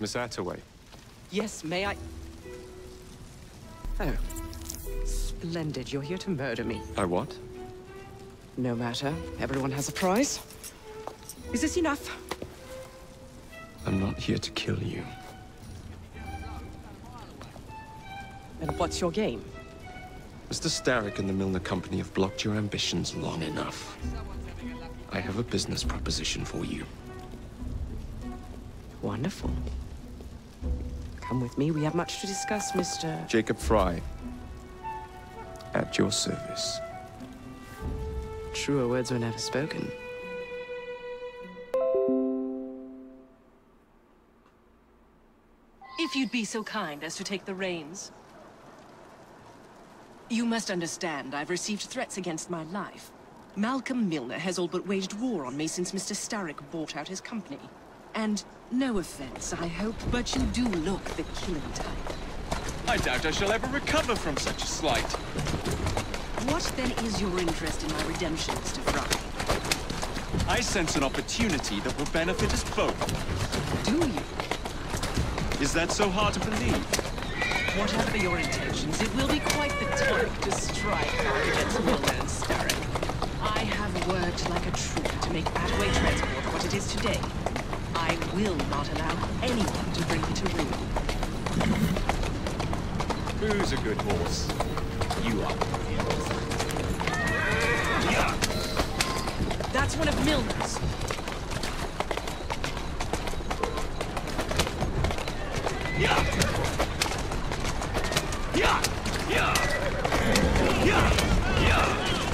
Miss Attaway. Yes, may I? Oh. Splendid. You're here to murder me. I what? No matter. Everyone has a price. Is this enough? I'm not here to kill you. Then what's your game? Mr. Starrick and the Milner Company have blocked your ambitions long enough. I have a business proposition for you. Wonderful. Come with me. We have much to discuss, Mr. Jacob Fry. At your service. Truer words were never spoken. If you'd be so kind as to take the reins. You must understand, I've received threats against my life. Malcolm Milner has all but waged war on me since Mr. Starrick bought out his company. And no offense, I hope, but you do look the killing type. I doubt I shall ever recover from such a slight. What then is your interest in my redemption, Mr. Fry? I sense an opportunity that will benefit us both. Do you? Is that so hard to believe? Whatever your intentions, it will be quite the time to strike hard against Milner and Starrick. I have worked like a trooper to make Attaway Transport what it is today. I will not allow anyone to bring it to ruin. Who's a good horse? You are. That's one of Milner's.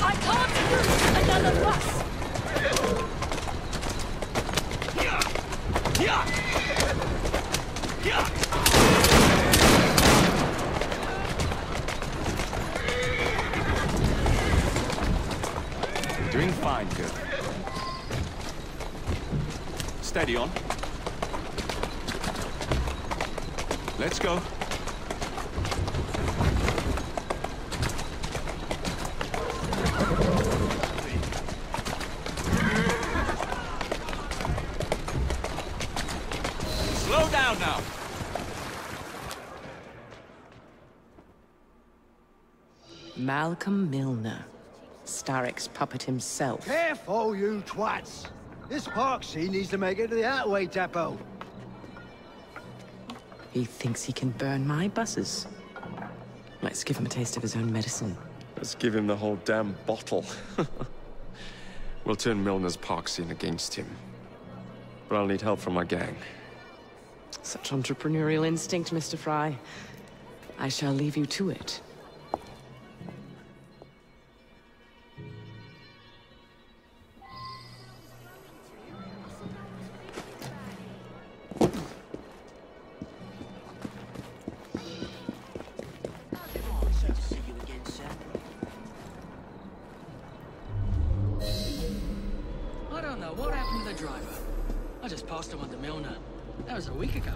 I can't lose another bus! Doing fine, good. Steady on. Let's go. Slow down now. Malcolm Milner. Starrick's puppet himself. Careful, you twats! This park scene needs to make it to the Attaway depot. He thinks he can burn my buses. Let's give him a taste of his own medicine. Let's give him the whole damn bottle. We'll turn Milner's park scene against him. But I'll need help from my gang. Such entrepreneurial instinct, Mr. Fry. I shall leave you to it. I don't know what happened to the driver. I just passed him on to Milner. That was a week ago.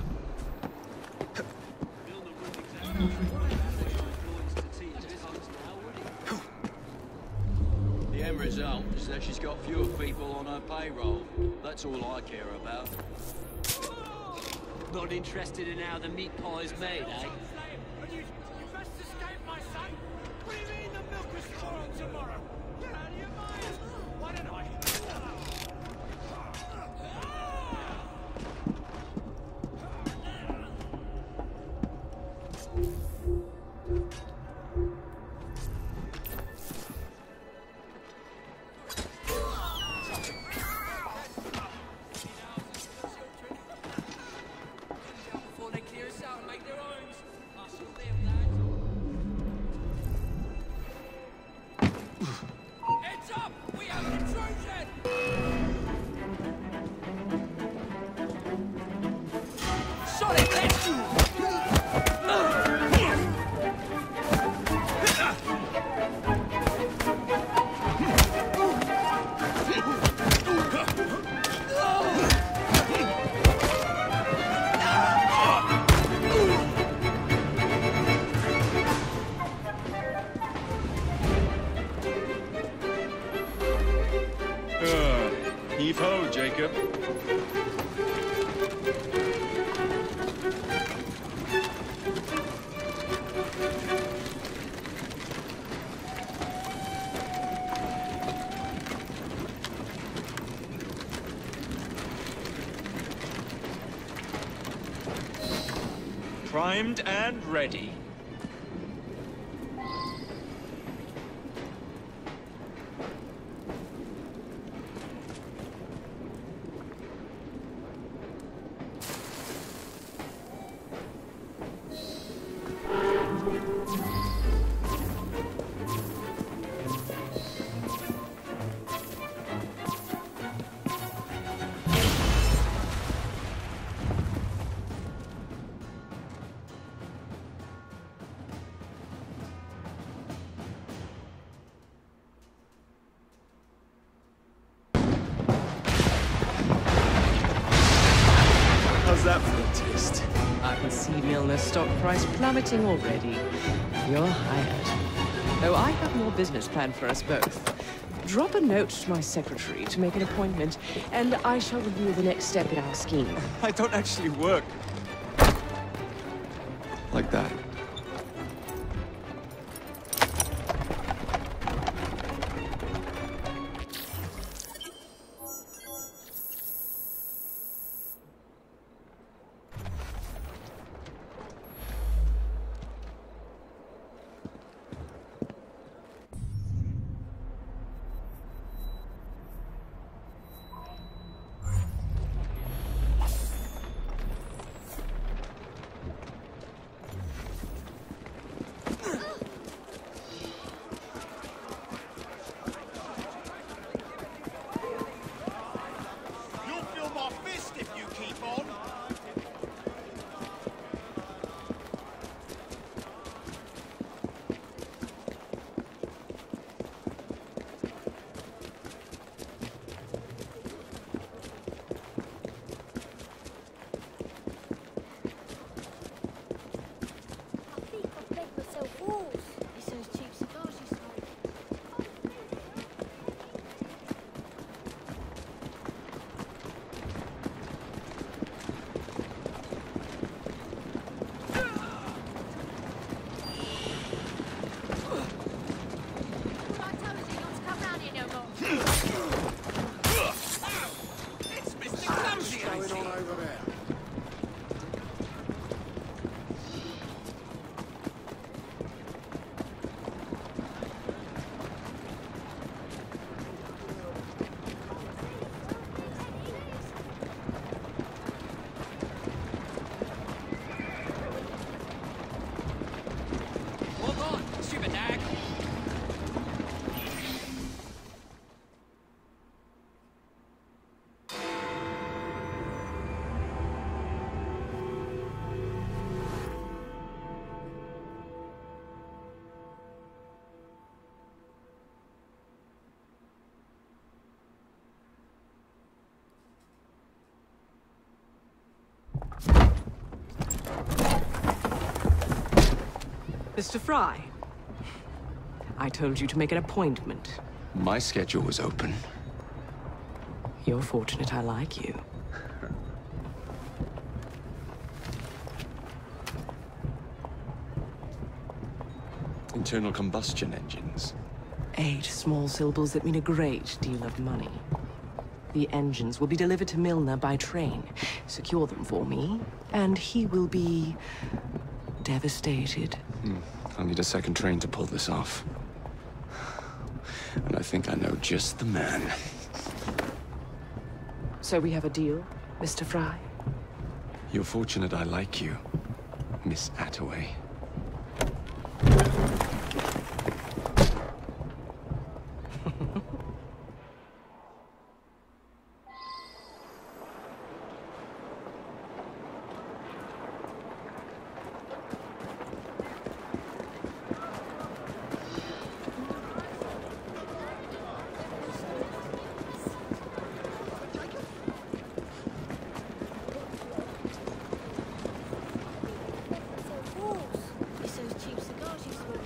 The end result is that she's got fewer people on her payroll. That's all I care about. Not interested in how the meat pie is made, eh? You must escape, my son! What do you mean the milk is store on tomorrow? Get out of your mind! Why don't I? Before they clear us out and make their homes. I saw them, Dad. Heads up! We have an intrusion! Shot it! Let's do it! Heave ho, Jacob. primed and ready. How's that for a taste? I can see Milner's stock price plummeting already. You're hired. Though I have more business planned for us both. Drop a note to my secretary to make an appointment, and I shall review the next step in our scheme. I don't actually work. Like that. You'll feel my fist if you keep on. I think I've begged myself walls. It's those cheap cigars you smoke. All I tell is you not to come round here no more. It's Mr. Clumsy, ain't he? over there? Hold on, stupid nag. Mr. Fry, I told you to make an appointment. My schedule was open. You're fortunate I like you. Internal combustion engines. 8 small syllables that mean a great deal of money. The engines will be delivered to Milner by train. Secure them for me, and he will be devastated. I'll need a second train to pull this off. And I think I know just the man. So we have a deal, Mr. Fry? You're fortunate I like you, Miss Attaway. Myself walls. It's those cheap cigars you smoke.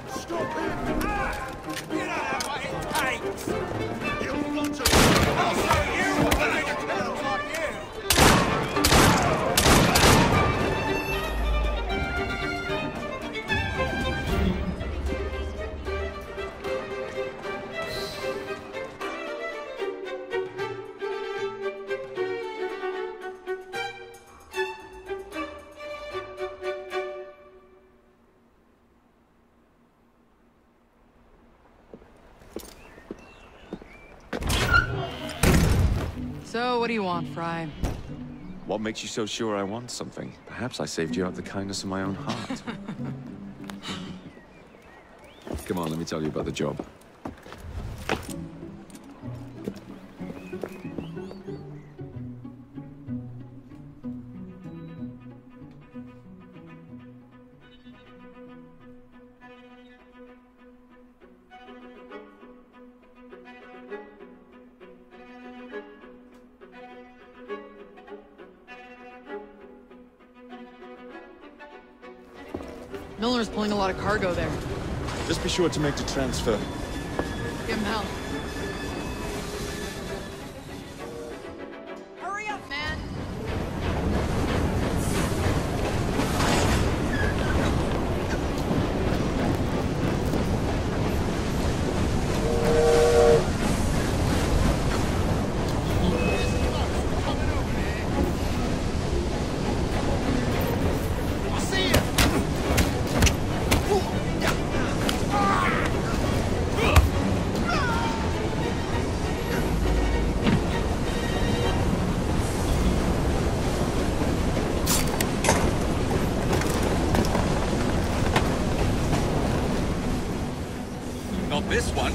Stop him! Ah! You don't know what it takes! You want to... I'll show you what I make a killer like you! So, what do you want, Fry? What makes you so sure I want something? Perhaps I saved you out of the kindness of my own heart. Come on, let me tell you about the job. Milner's pulling a lot of cargo there. Just be sure to make the transfer. Give him hell. Hurry up, man! Not this one.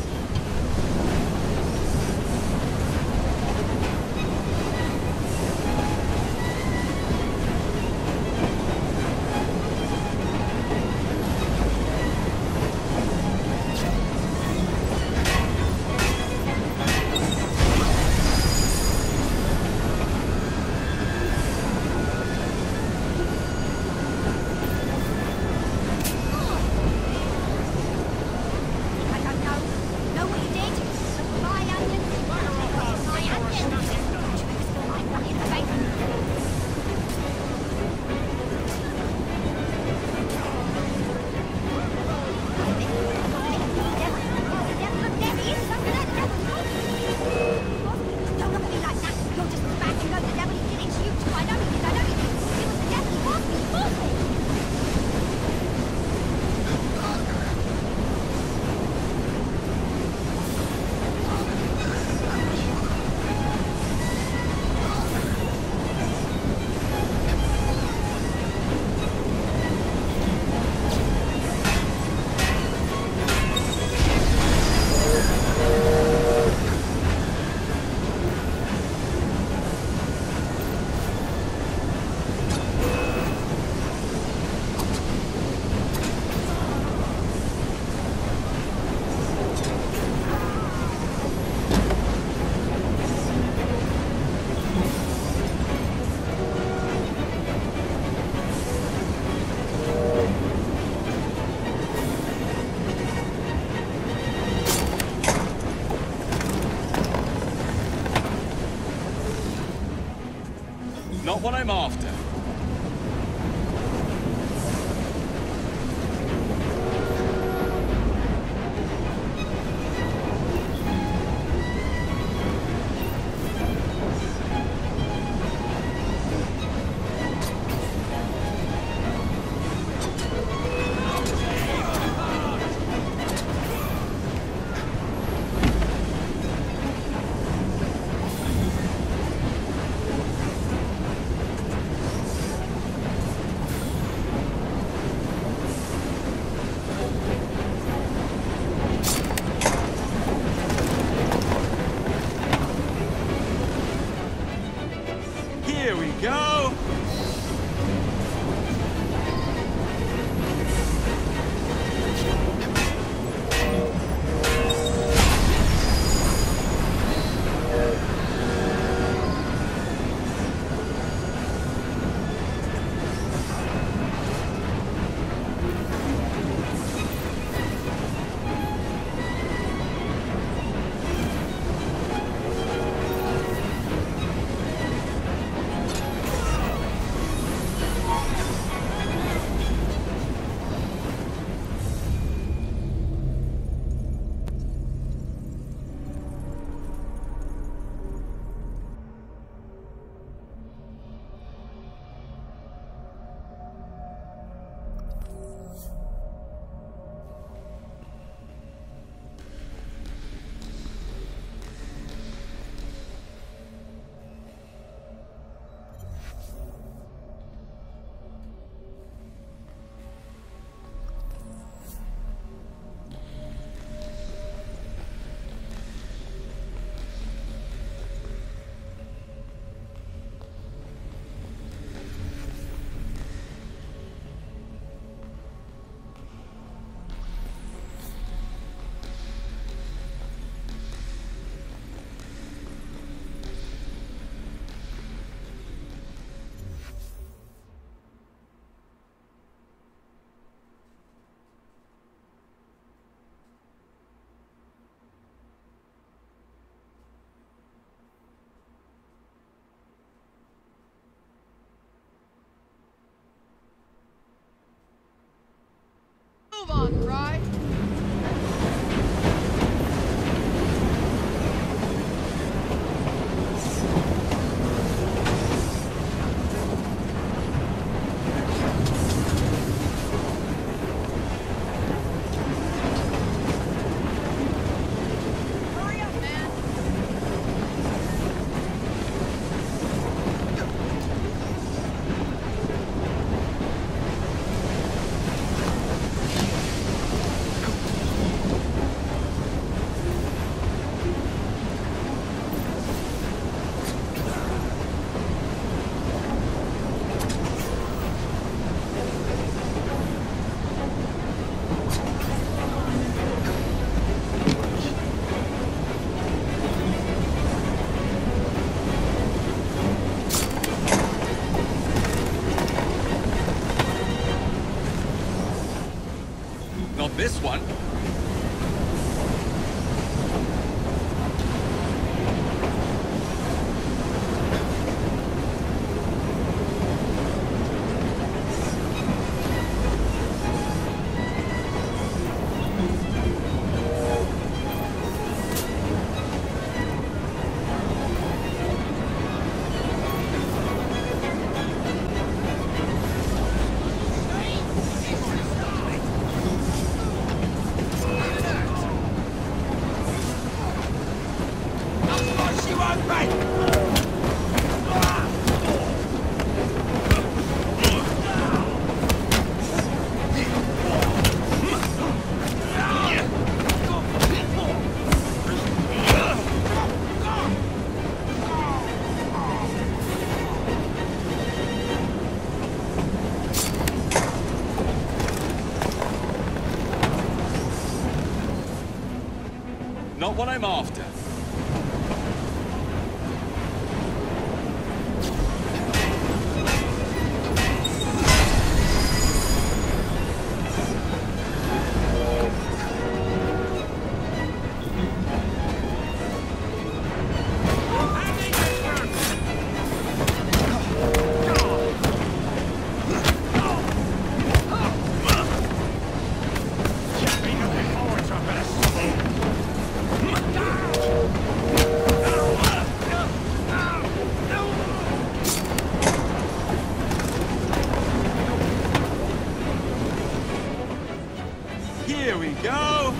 Not what I'm after. Move on, right? Hurry up, man. Not this one. She won't break! Not what I'm after. Here we go!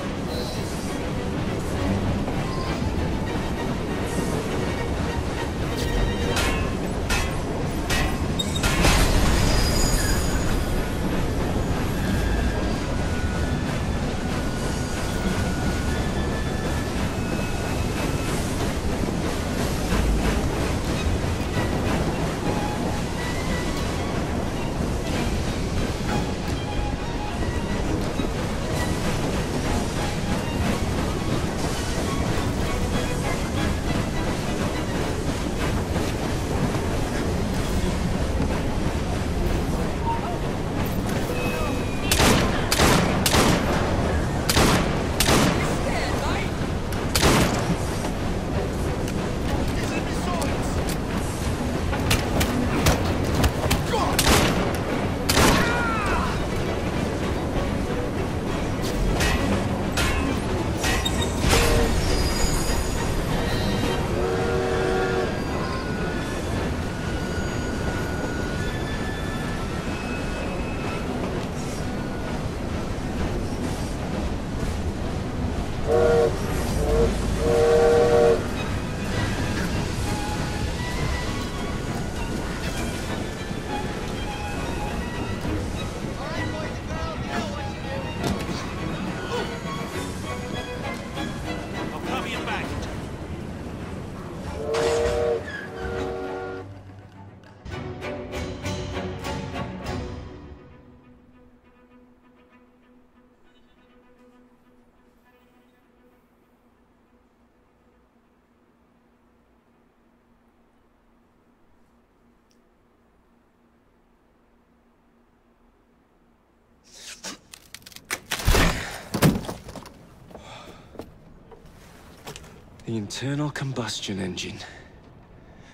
The internal combustion engine.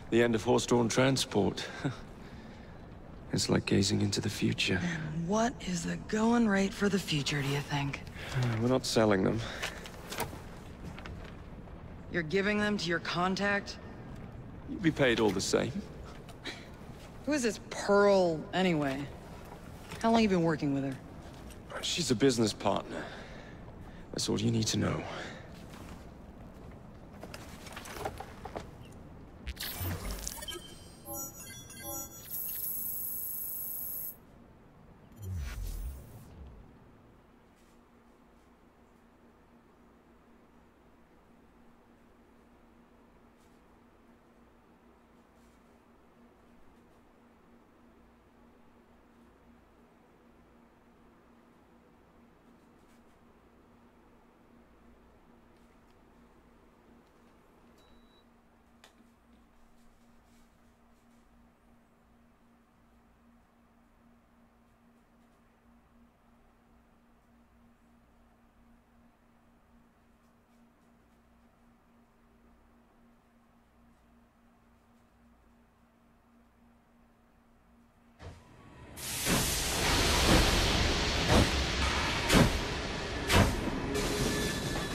The end of horse-drawn transport. It's like gazing into the future. What is the going rate for the future, do you think? We're not selling them. You're giving them to your contact? You'll be paid all the same. Who is this Pearl, anyway? How long you been working with her? She's a business partner. That's all you need to know.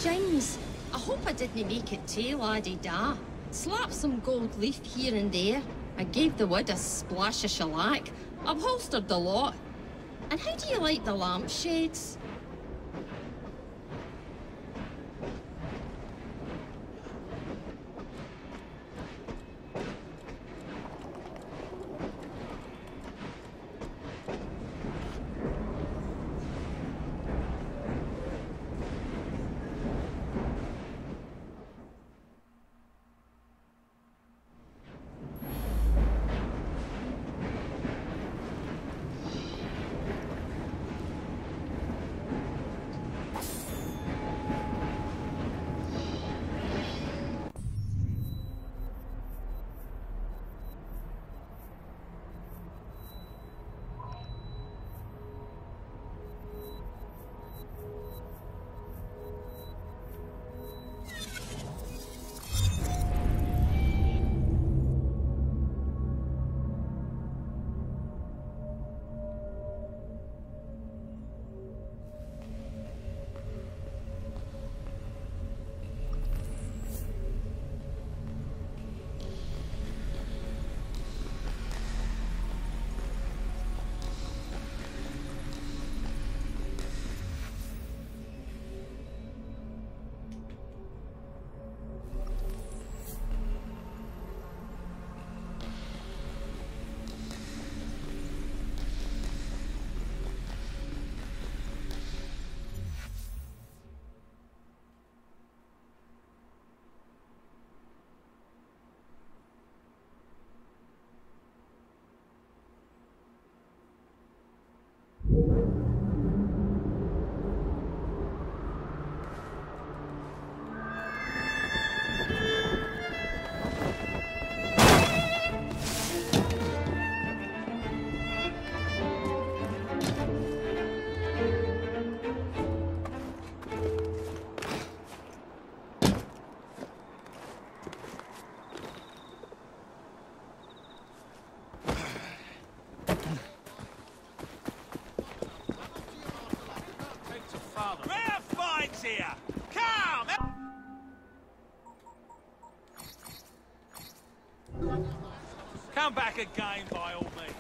James, I hope I didn't make it too la-di-da. Slap some gold leaf here and there. I gave the wood a splash of shellac. Upholstered the lot. And how do you like the lampshades? Come back again, by all means.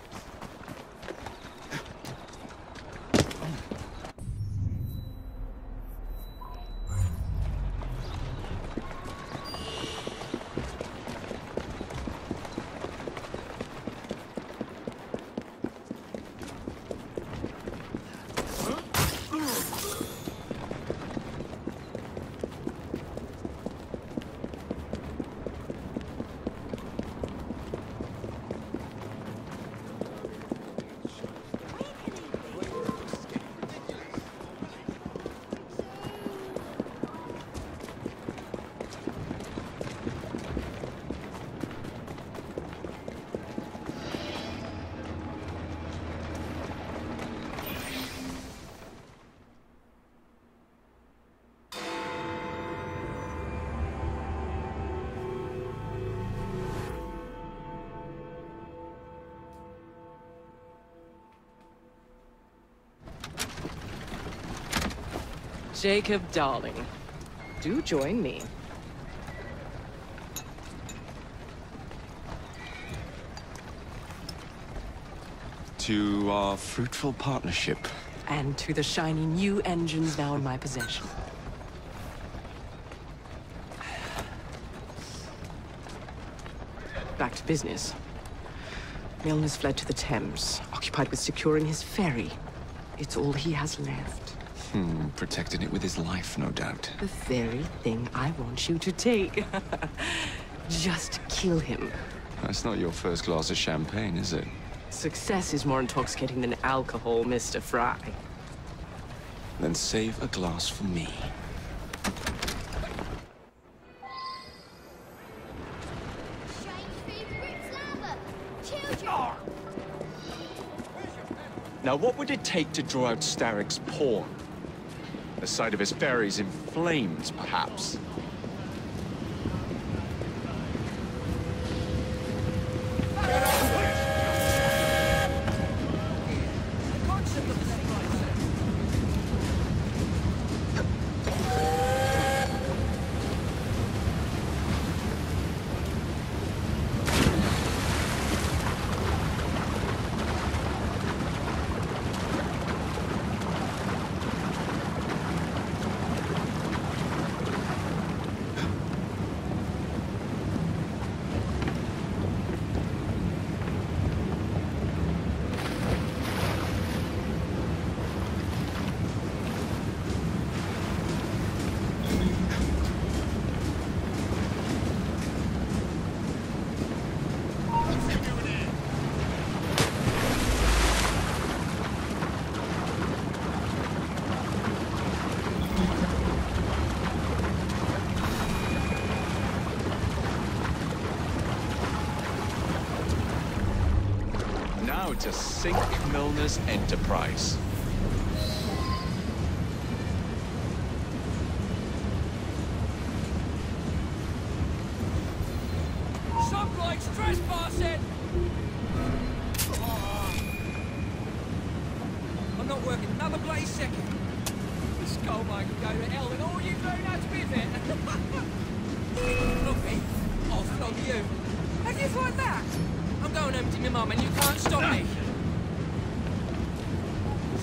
Jacob, darling, do join me. To our fruitful partnership. And to the shiny new engines now in my possession. Back to business. Milner's fled to the Thames, occupied with securing his ferry. It's all he has left. Protecting it with his life, no doubt. The very thing I want you to take. Just kill him. That's not your first glass of champagne, is it? Success is more intoxicating than alcohol, Mr. Fry. Then save a glass for me. Now, what would it take to draw out Starrick's pawn? The sight of his ferries in flames, perhaps? To sink Milner's enterprise. Some bloke's trespassing! I'm not working another bloody second. The skull mine can go to hell with all you do nuts with it. Flog me, I'll flog you. How do you find that? I'm going home to my mum and you can't stop me.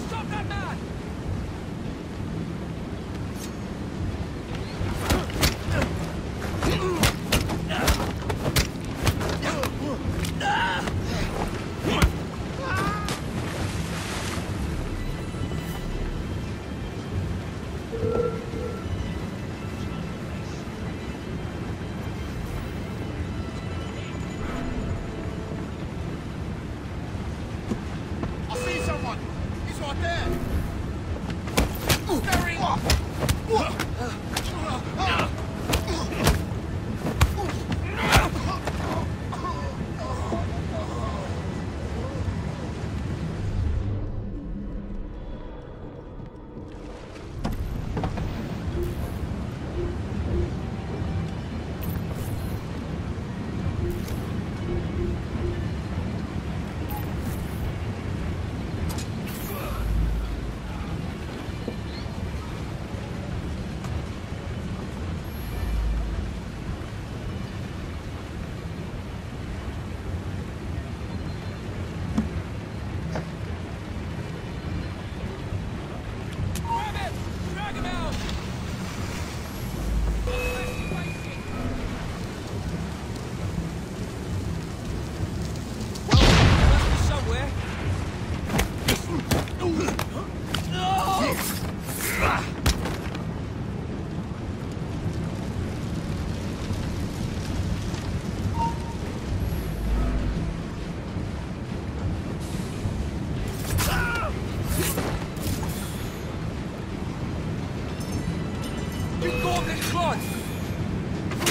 Stop that man!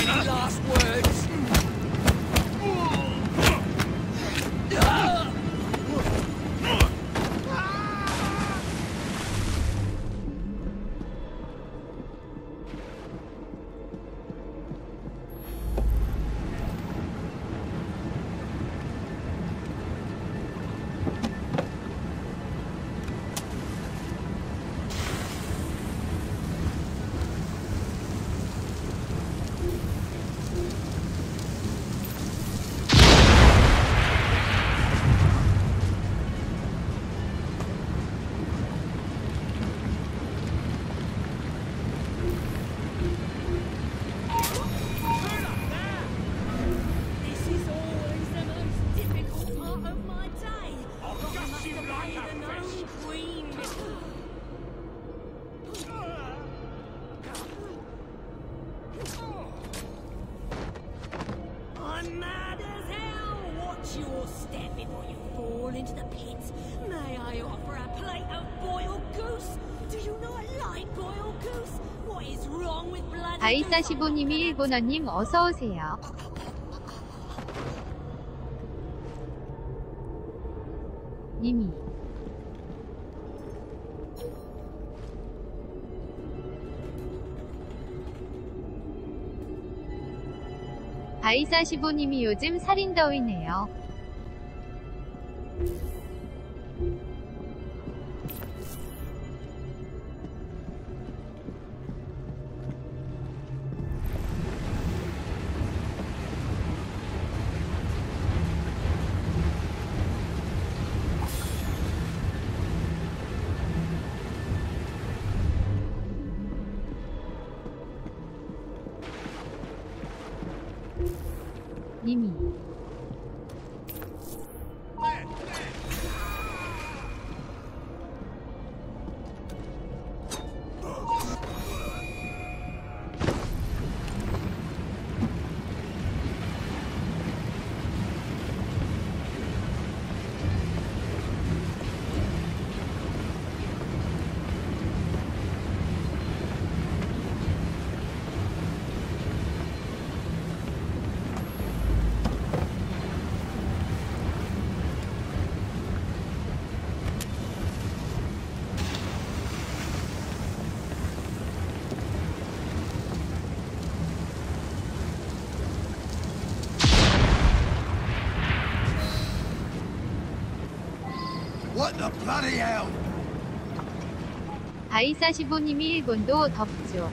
Any last words? is wrong with bloody 아이사시보님이 일본어님 어서오세요. 님이 아이사시보님이 요즘 살인더위네요. 님이 What the bloody hell? 아이사시보님이 일본도 덥죠.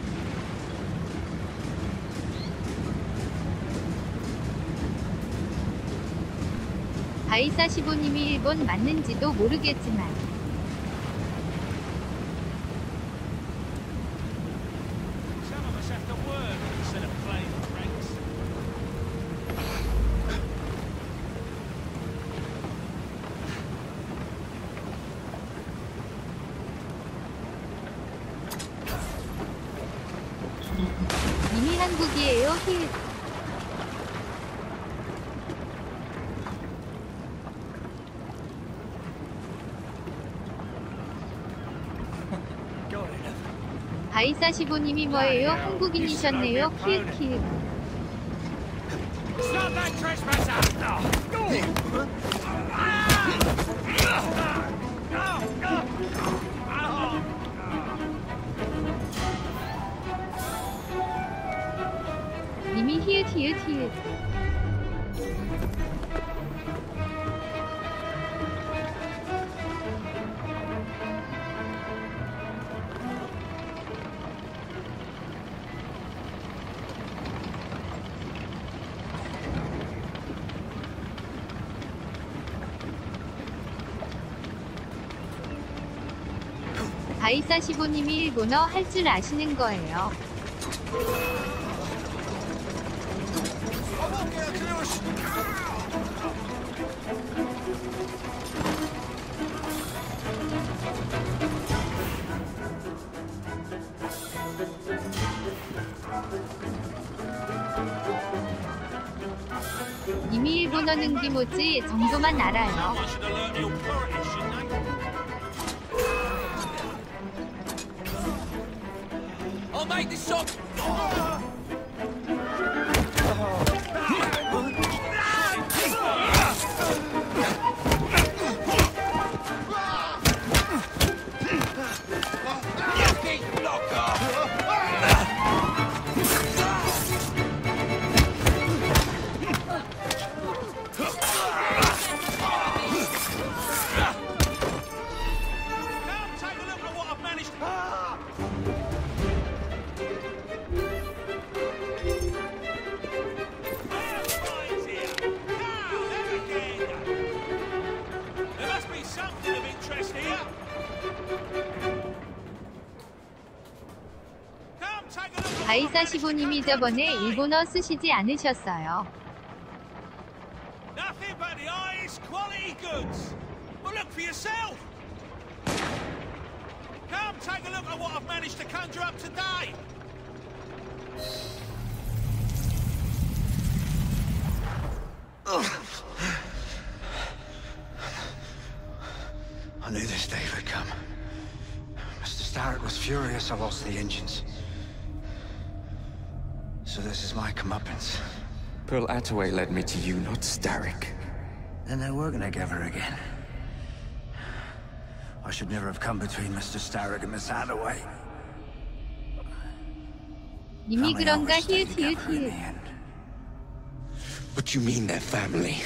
아이사시보님이 일본 맞는지도 모르겠지만 Some of us have to work instead of playing pranks. 님이 한국이에요. 힐. 아이사시보님이 뭐예요? 한국인이셨네요. 킬킬. Stop that trespasser! 님이 히읗 히읗 히읗. 아이사시보님이 일본어 할 줄 아시는 거예요. 이미 일본어 능기모지 정도만 알아요. I'll make this shot. 아이사시보님이 저번에 일본어 쓰시지 않으셨어요. Nothing but the highest quality goods. Well, look for yourself. Come take a look at what I've managed to conjure up today. I knew this day would come. Mr. Starrick was furious I lost the engines. So this is my comeuppance. Pearl Attaway led me to you, not Starrick. Then they're working together again. I should never have come between Mr. Starrick and Miss Attaway. 님이 Family 그런가 always stay 히읗 together 히읗 in the 히읗. end. But you mean their family?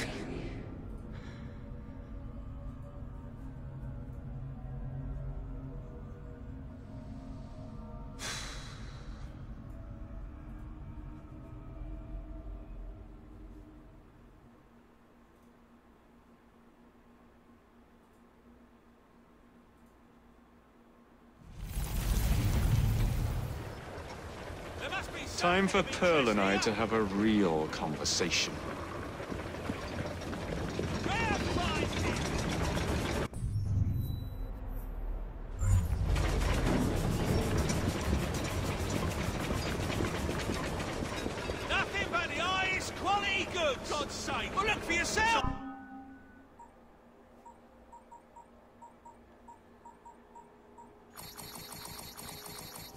Time for Pearl and I to have a real conversation. Nothing but the highest quality goods, God's sake. Well, look for yourself.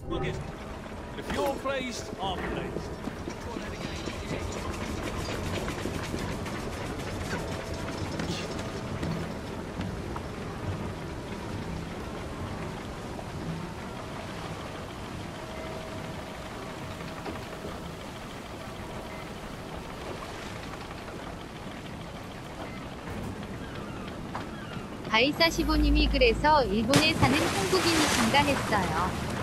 Look it. If you're pleased, I'm pleased. 바이사시보님이 그래서 일본에 사는 한국인이신가 했어요.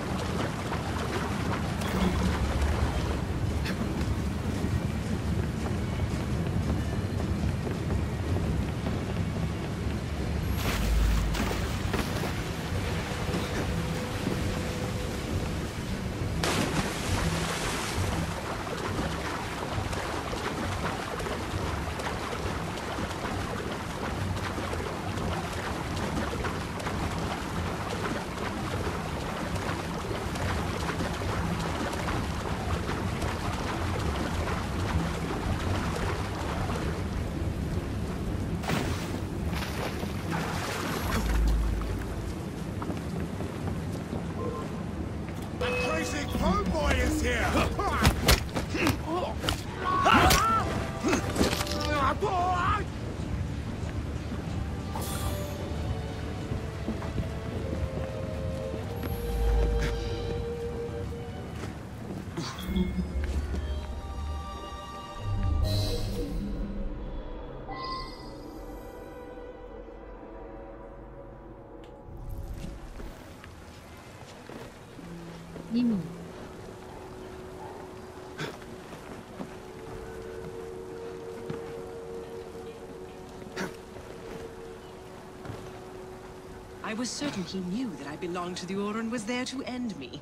Crazy po boy is here! 님이 I was certain he knew that I belonged to the Order and was there to end me.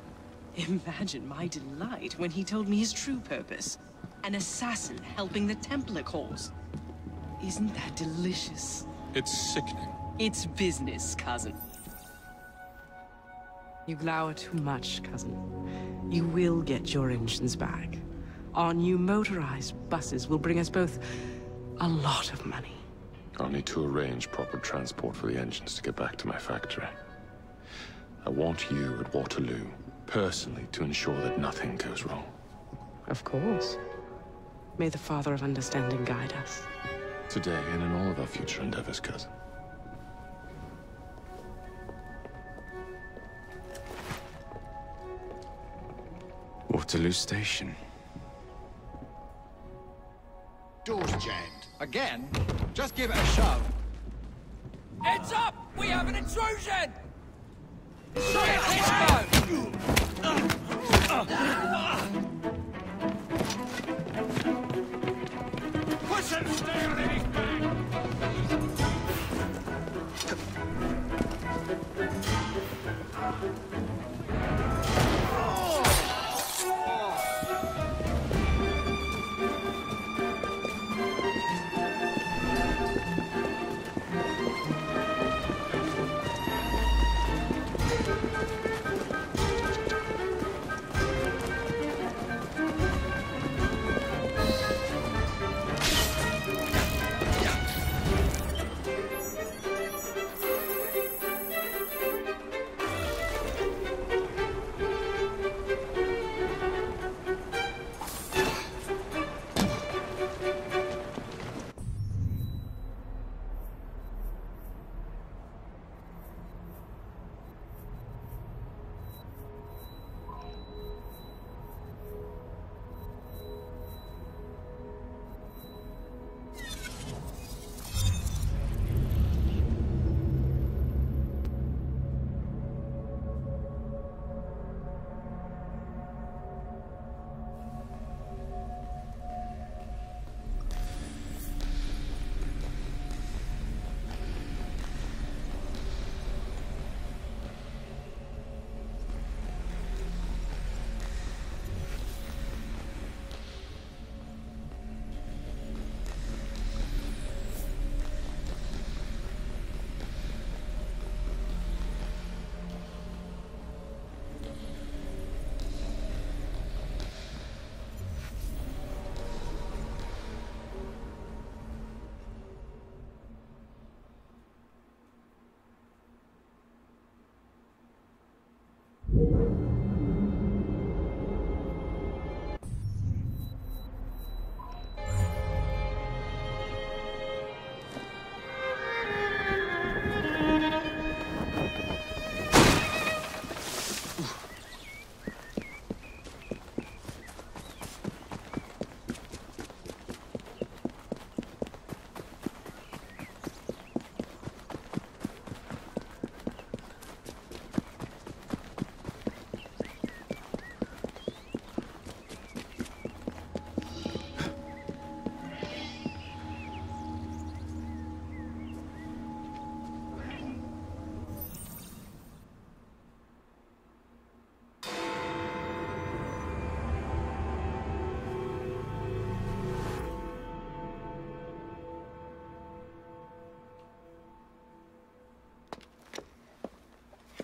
Imagine my delight when he told me his true purpose. An assassin helping the Templar cause. Isn't that delicious? It's sickening. It's business, cousin. You glower too much, cousin. You will get your engines back. Our new motorized buses will bring us both a lot of money. I'll need to arrange proper transport for the engines to get back to my factory. I want you at Waterloo, personally, to ensure that nothing goes wrong. Of course. May the Father of Understanding guide us. Today and in all of our future endeavors, cousin. Waterloo Station. Door's jammed. Again? Just give it a shove. Heads up! We have an intrusion! Push and stay on his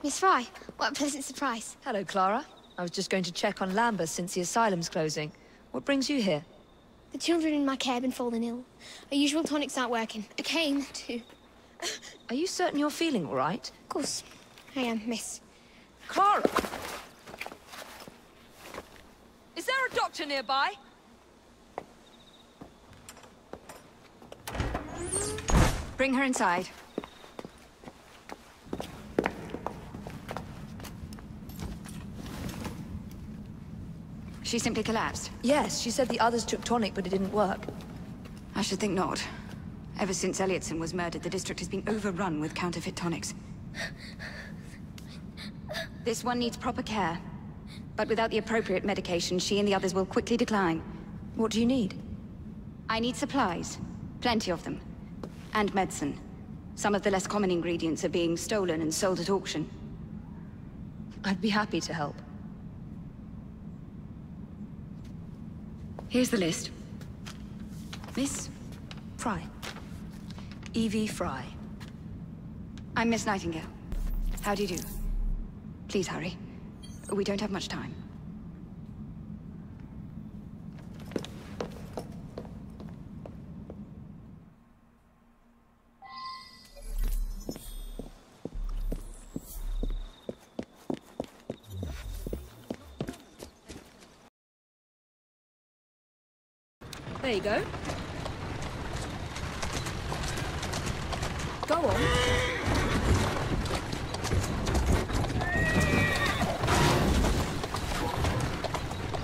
Miss Fry, what a pleasant surprise. Hello, Clara. I was just going to check on Lambeth since the asylum's closing. What brings you here? The children in my care have been falling ill. Our usual tonics aren't working. I came to... Are you certain you're feeling all right? Of course, I am, miss. Clara! Is there a doctor nearby? Bring her inside. She simply collapsed? Yes, she said the others took tonic, but it didn't work. I should think not. Ever since Elliotson was murdered, the district has been overrun with counterfeit tonics. This one needs proper care. But without the appropriate medication, she and the others will quickly decline. What do you need? I need supplies. Plenty of them. And medicine. Some of the less common ingredients are being stolen and sold at auction. I'd be happy to help. Here's the list. Miss? Fry. Evie Fry. I'm Miss Nightingale. How do you do? Please hurry. We don't have much time. There you go. Go on.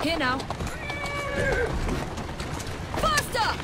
Here now. Faster!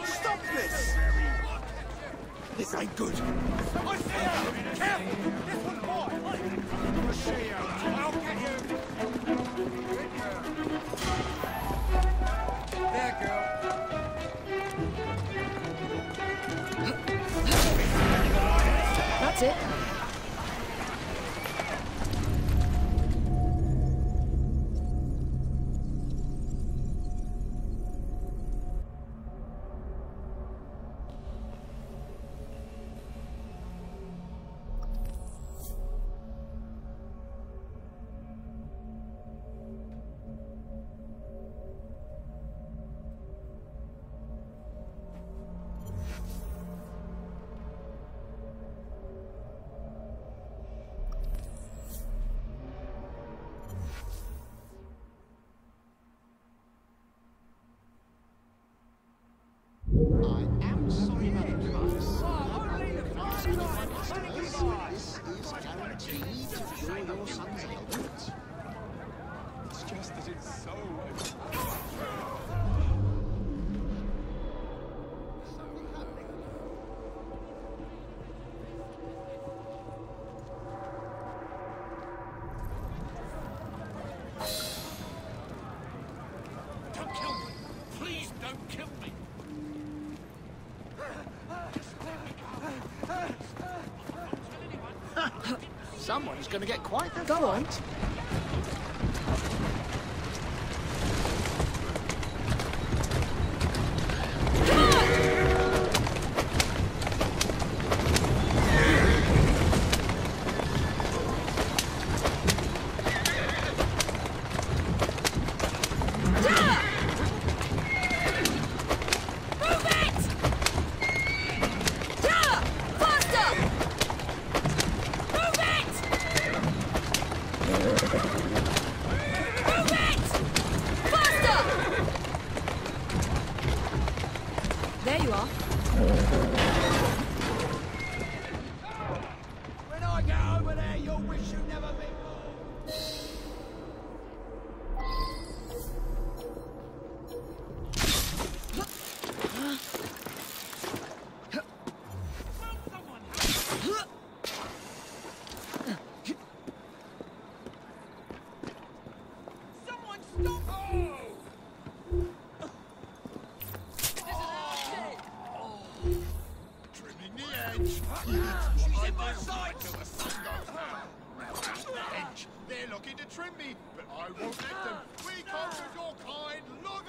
Stop this! This ain't good. I see you! Careful! This one's mine! I'll see you! I'll get you! There, girl. That's it. Someone's going to get quite the Go on. Come on! She's in my sights! Till the sun goes down. Edge, they're looking to trim me, but I won't let them. We conquered your kind long ago!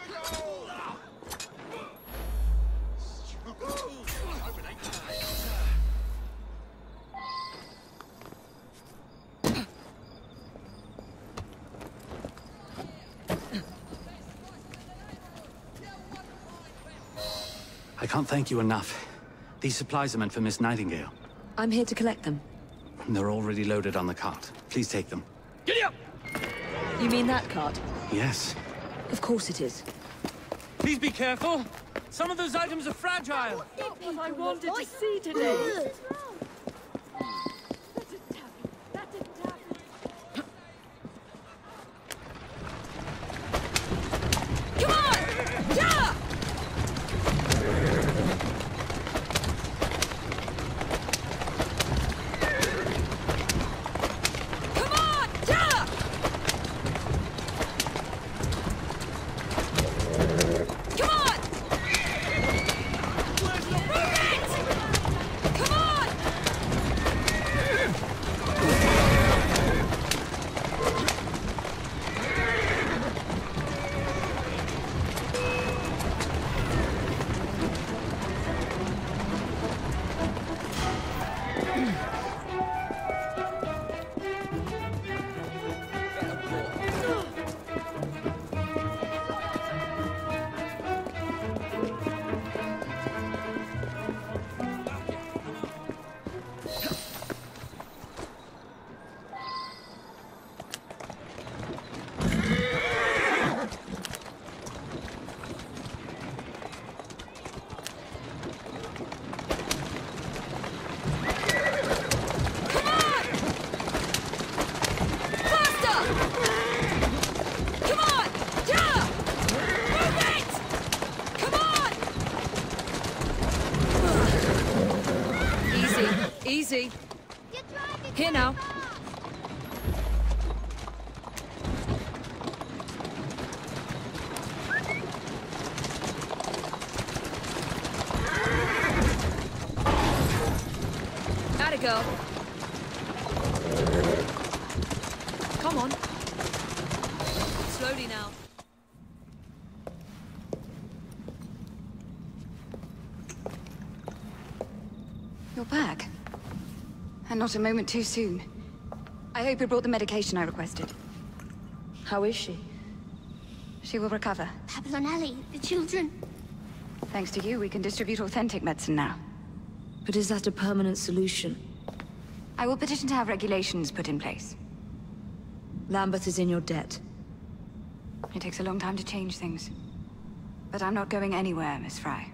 Hope it ain't tonight. I can't thank you enough. These supplies are meant for Miss Nightingale. I'm here to collect them. They're already loaded on the cart. Please take them. Giddy up! You mean that cart? Yes. Of course it is. Please be careful. Some of those items are fragile. Not what I wanted to see today. Come on! Yeah! Come on! Yeah! Come on! Move it! Come on! Easy. Here now. Atta girl. Come on. Slowly now. You're back. And not a moment too soon. I hope you brought the medication I requested. How is she? She will recover. Pablo and Ellie, the children. Thanks to you, we can distribute authentic medicine now. But is that a permanent solution? I will petition to have regulations put in place. Lambeth is in your debt. It takes a long time to change things. But I'm not going anywhere, Miss Fry.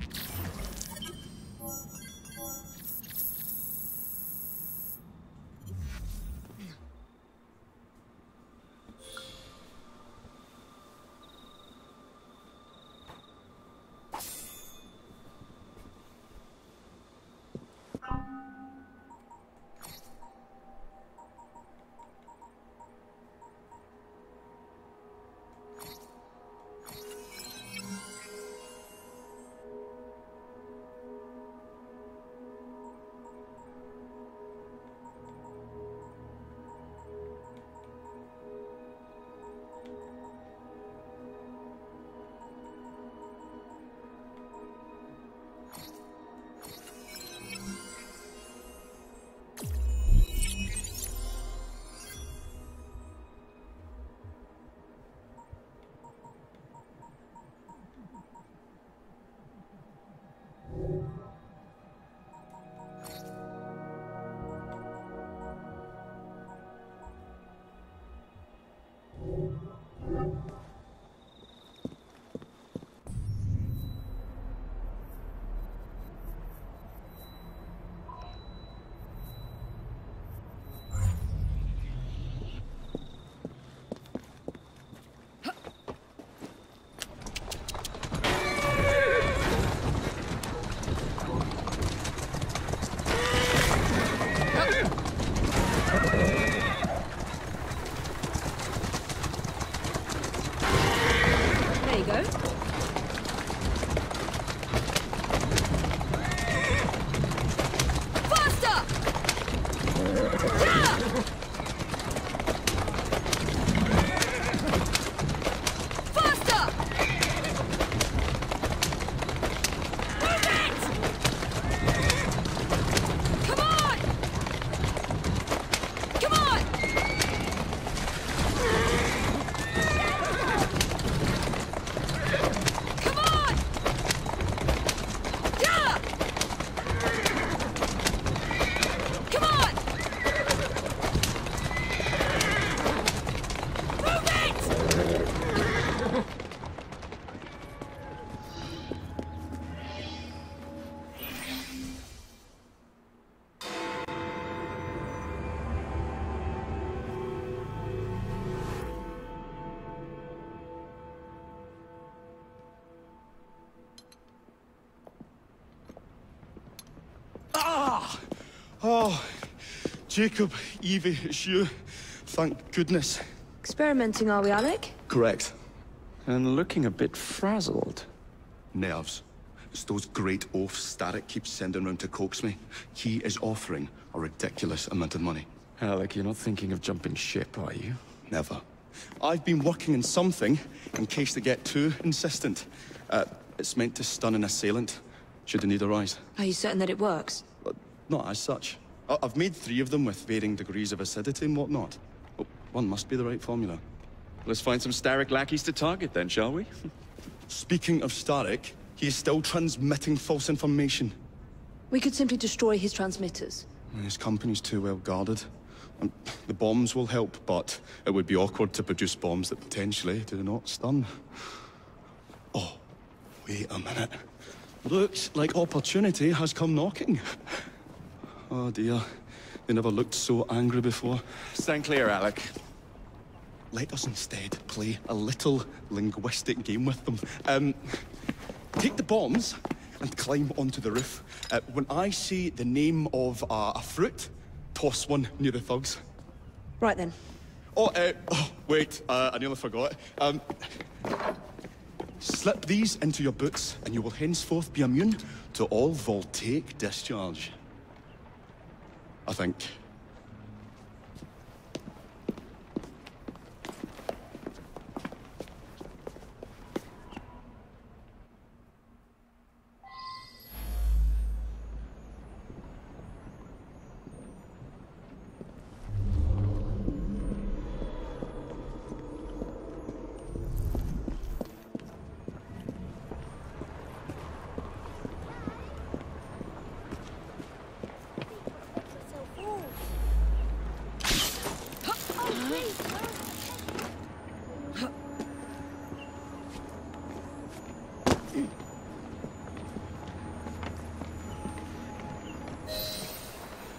Oh, Jacob, Evie, it's you. Thank goodness. Experimenting, are we, Alec? Correct. And looking a bit frazzled. Nerves. It's those great oafs Starrick keeps sending round to coax me. He is offering a ridiculous amount of money. Alec, you're not thinking of jumping ship, are you? Never. I've been working on something in case they get too insistent. It's meant to stun an assailant, should the need arise. Are you certain that it works? Not as such. I've made 3 of them with varying degrees of acidity and whatnot. Oh, one must be the right formula. Let's find some Starrick lackeys to target then, shall we? Speaking of Starrick, he is still transmitting false information. We could simply destroy his transmitters. His company's too well guarded. The bombs will help, but it would be awkward to produce bombs that potentially do not stun. Oh, wait a minute. Looks like opportunity has come knocking. Oh dear, they never looked so angry before. Stand clear, Alec. Let us instead play a little linguistic game with them. Take the bombs and climb onto the roof. When I say the name of a fruit, toss one near the thugs. Right then. Oh, wait, I nearly forgot. Slip these into your boots, and you will henceforth be immune to all voltaic discharge. I think.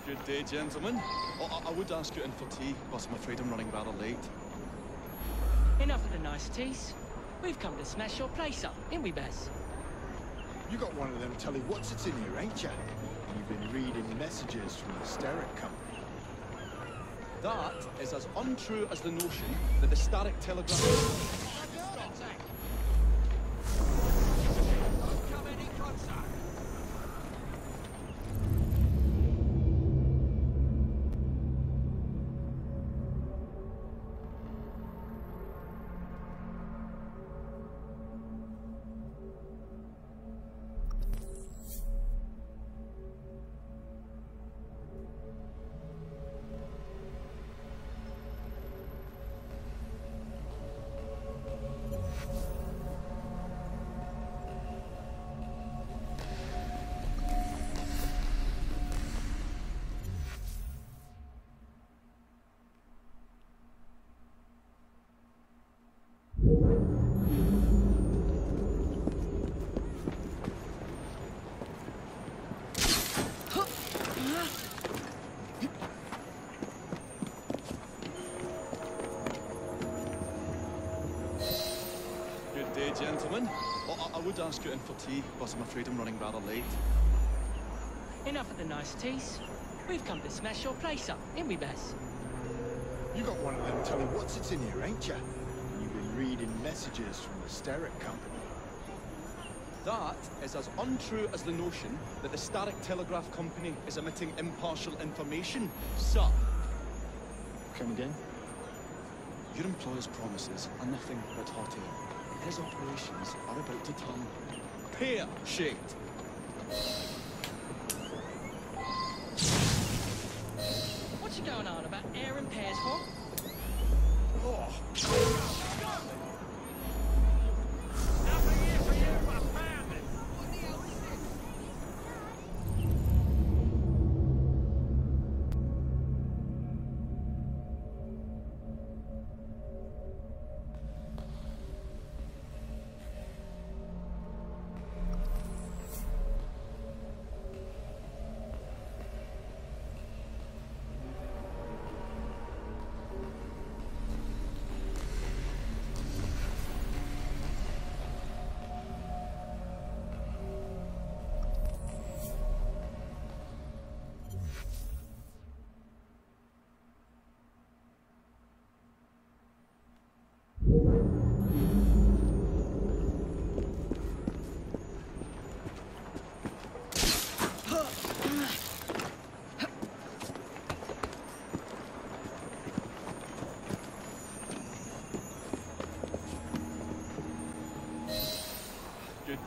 Good day, gentlemen. Oh, I would ask you in for tea, but I'm afraid I'm running rather late. Enough of the niceties. We've come to smash your place up, ain't we, Bess? You got one of them telly what's-its in here, ain't ya? You've been reading messages from the Starrick company. That is as untrue as the notion that the Starrick telegraph... Gentlemen, oh, I would ask you in for tea, but I'm afraid I'm running rather late. Enough of the niceties. We've come to smash your place up, ain't we, Bess? You got one of them telly what's-its in here, ain't ya? You've been reading messages from the Starrick company. That is as untrue as the notion that the Starrick Telegraph Company is emitting impartial information, sir. Come again? Your employer's promises are nothing but hot air. His operations are about to turn pear-shaped. What's you going on about air and pears for?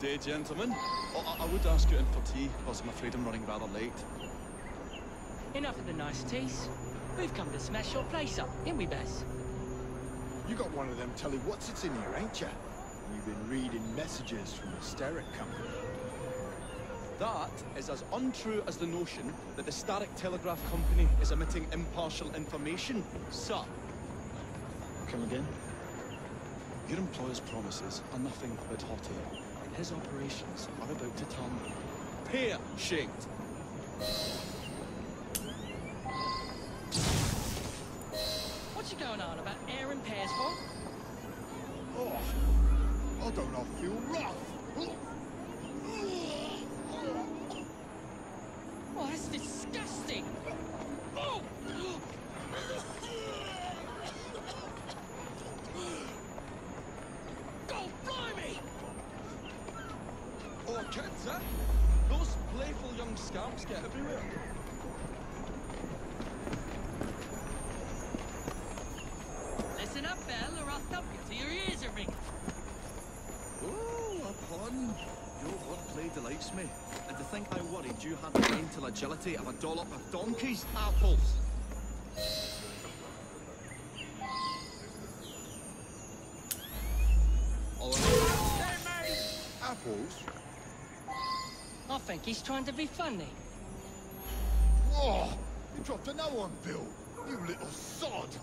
Good day, gentlemen. I would ask you in for tea, because I'm afraid I'm running rather late. Enough of the niceties. We've come to smash your place up, ain't we, Bess? You got one of them telly what's-its in here, ain't ya? You've been reading messages from the Starrick Company. That is as untrue as the notion that the Starrick Telegraph Company is emitting impartial information, sir. Come again? Your employer's promises are nothing but hot air, and his operations are about to turn pear-shaped. What you going on about air and pears for? Oh, I don't know, I feel rough. Oh, that's disgusting! Oh! God blimey! Oh, kids, eh? Those playful young scamps get everywhere. Listen up, Belle, or I'll thump you till your ears are ringing. Oh, a pun. Your wordplay delights me. And to think I worried you had the mental agility of a dollop of donkey's apples. Apples? I think he's trying to be funny. Oh, you dropped another one, Bill. You little sod.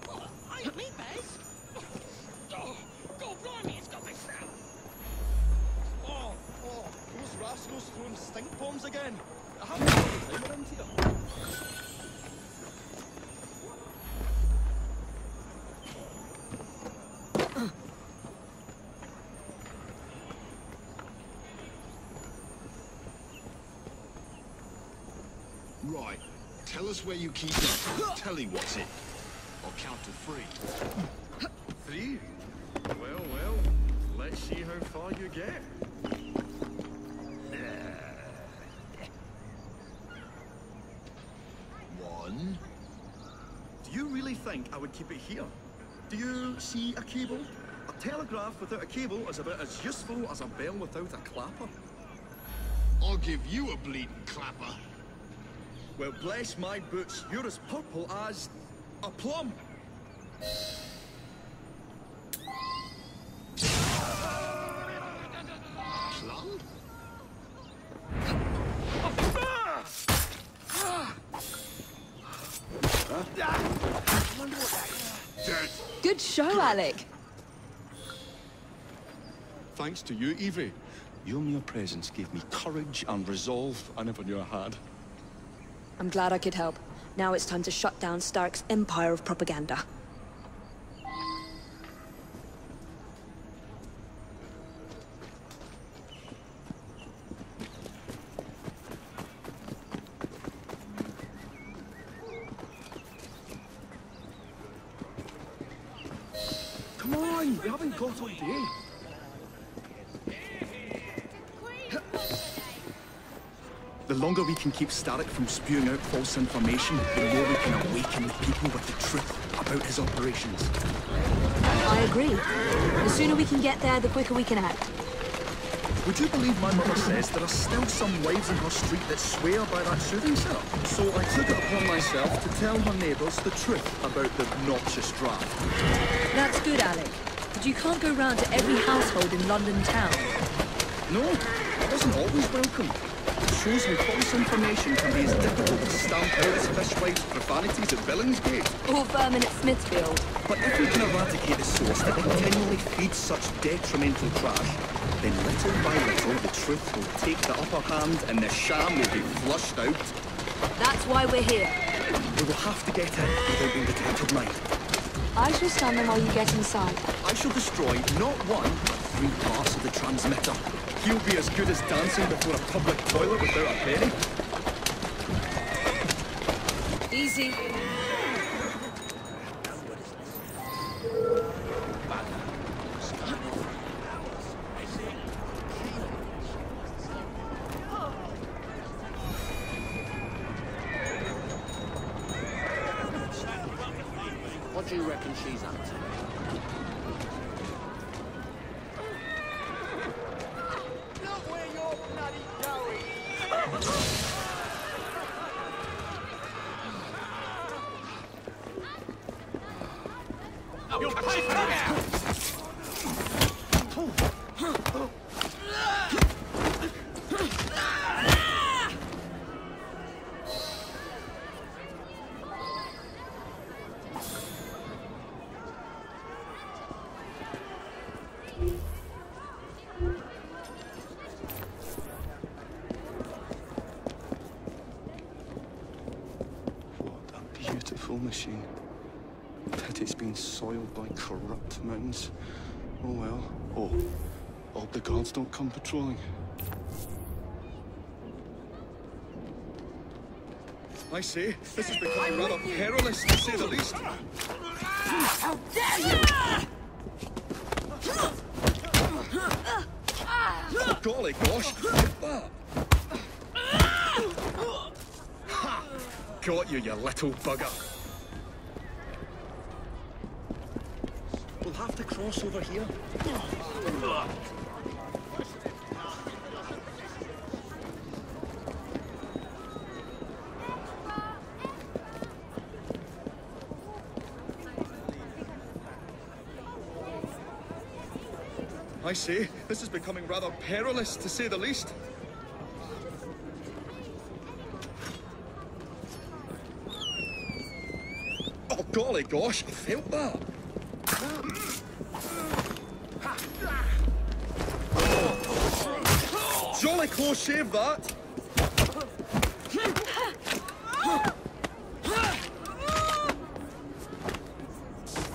Oh, ain't me, Bez. Oh, God blimey, it's got me frown. Oh, those rascals throwing stink bombs again. I haven't got the time around here. Right. Tell us where you keep that telly what's-it. I'll count to 3. 3? Well, let's see how far you get. One. Do you really think I would keep it here? Do you see a cable? A telegraph without a cable is about as useful as a bell without a clapper. I'll give you a bleeding clapper. Well, bless my boots, you're as purple as a plum. Plum? Dead. Good show, Alec. Thanks to you, Evie. Your mere presence gave me courage and resolve I never knew I had. I'm glad I could help. Now it's time to shut down Starrick's empire of propaganda. Come on, we haven't got all day. The longer we can keep Starrick from spewing out false information, the more we can awaken the people with the truth about his operations. I agree. The sooner we can get there, the quicker we can act. Would you believe my mother says there are still some wives in her street that swear by that soothing syrup? So I took it upon myself to tell her neighbours the truth about the obnoxious draft. That's good, Alec. But you can't go round to every household in London town. No, it wasn't always welcome. It shows how false information can be as difficult to stamp out as fishwives' profanities at Billingsgate. Or vermin at Smithfield. But if we can eradicate the source that continually feeds such detrimental trash, then little by little the truth will take the upper hand and the sham will be flushed out. That's why we're here. We will have to get in without being detected, mind. I shall stand them while you get inside. I shall destroy not one, but 3 parts of the transmitter. He'll be as good as dancing before a public toilet without a penny. Easy. What do you reckon she's up to? You'll pay for that! Beautiful machine. Pity it's been soiled by corrupt mountains. Oh well. Oh, hope the guards don't come patrolling. I say, this is becoming rather perilous, to say the least. How dare you! Golly gosh, look that! Ha! Got you, you little bugger. We'll have to cross over here. I say, this is becoming rather perilous, to say the least. Oh, golly gosh, I felt that. Jolly close shave, that.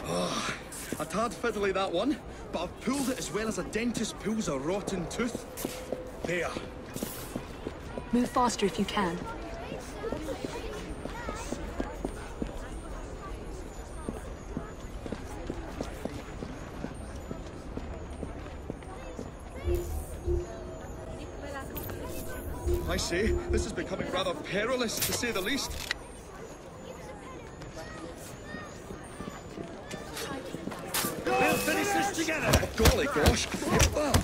Oh, a tad fiddly, that one. But I've pulled it as well as a dentist pulls a rotten tooth. There. Move faster if you can. I say, this is becoming rather perilous, to say the least. We'll finish this together! Oh, golly gosh, get that!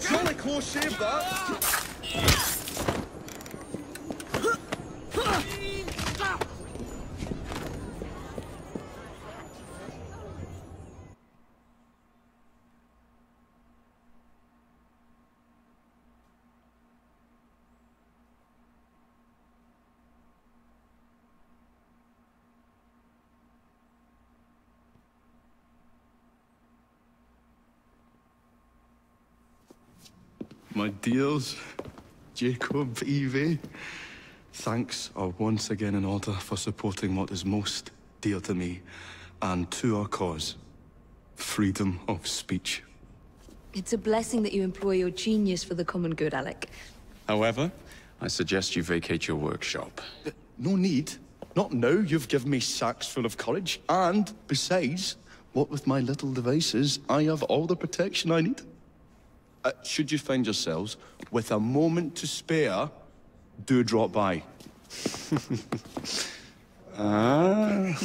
Jolly close shave, that! My dears, Jacob, Evie, thanks are once again in order for supporting what is most dear to me and to our cause, freedom of speech. It's a blessing that you employ your genius for the common good, Alec. However, I suggest you vacate your workshop. No need. Not now. You've given me sacks full of courage. And besides, what with my little devices, I have all the protection I need. Should you find yourselves with a moment to spare, do drop by. Ah.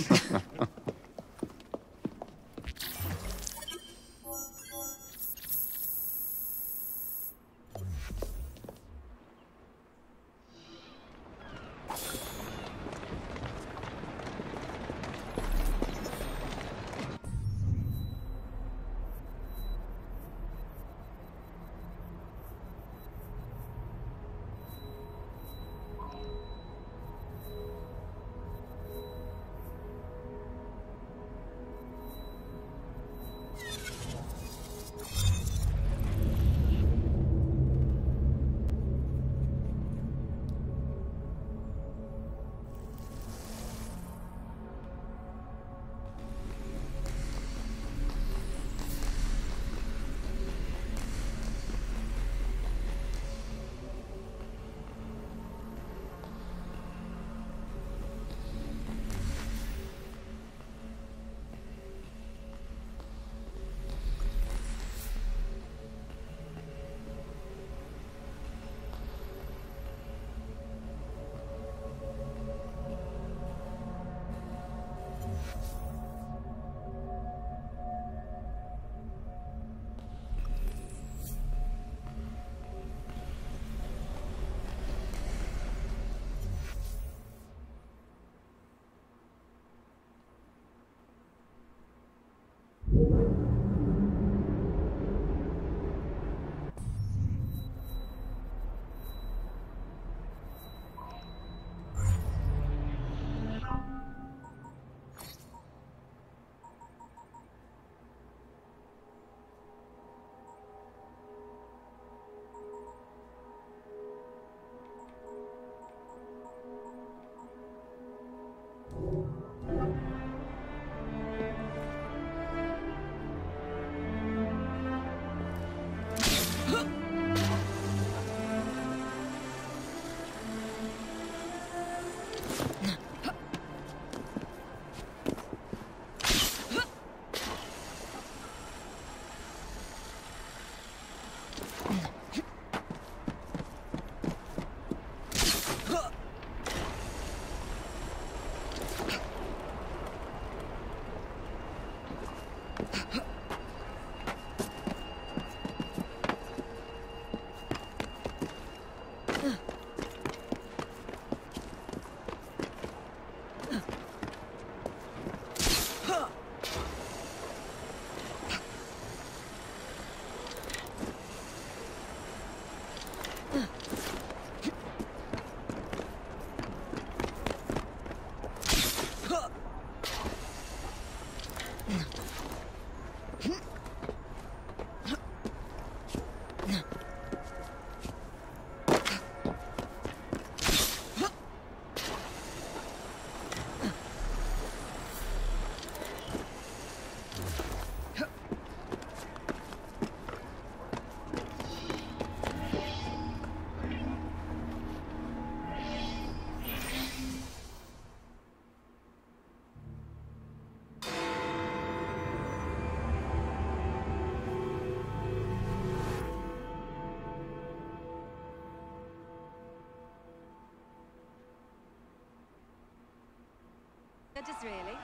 Disraeli,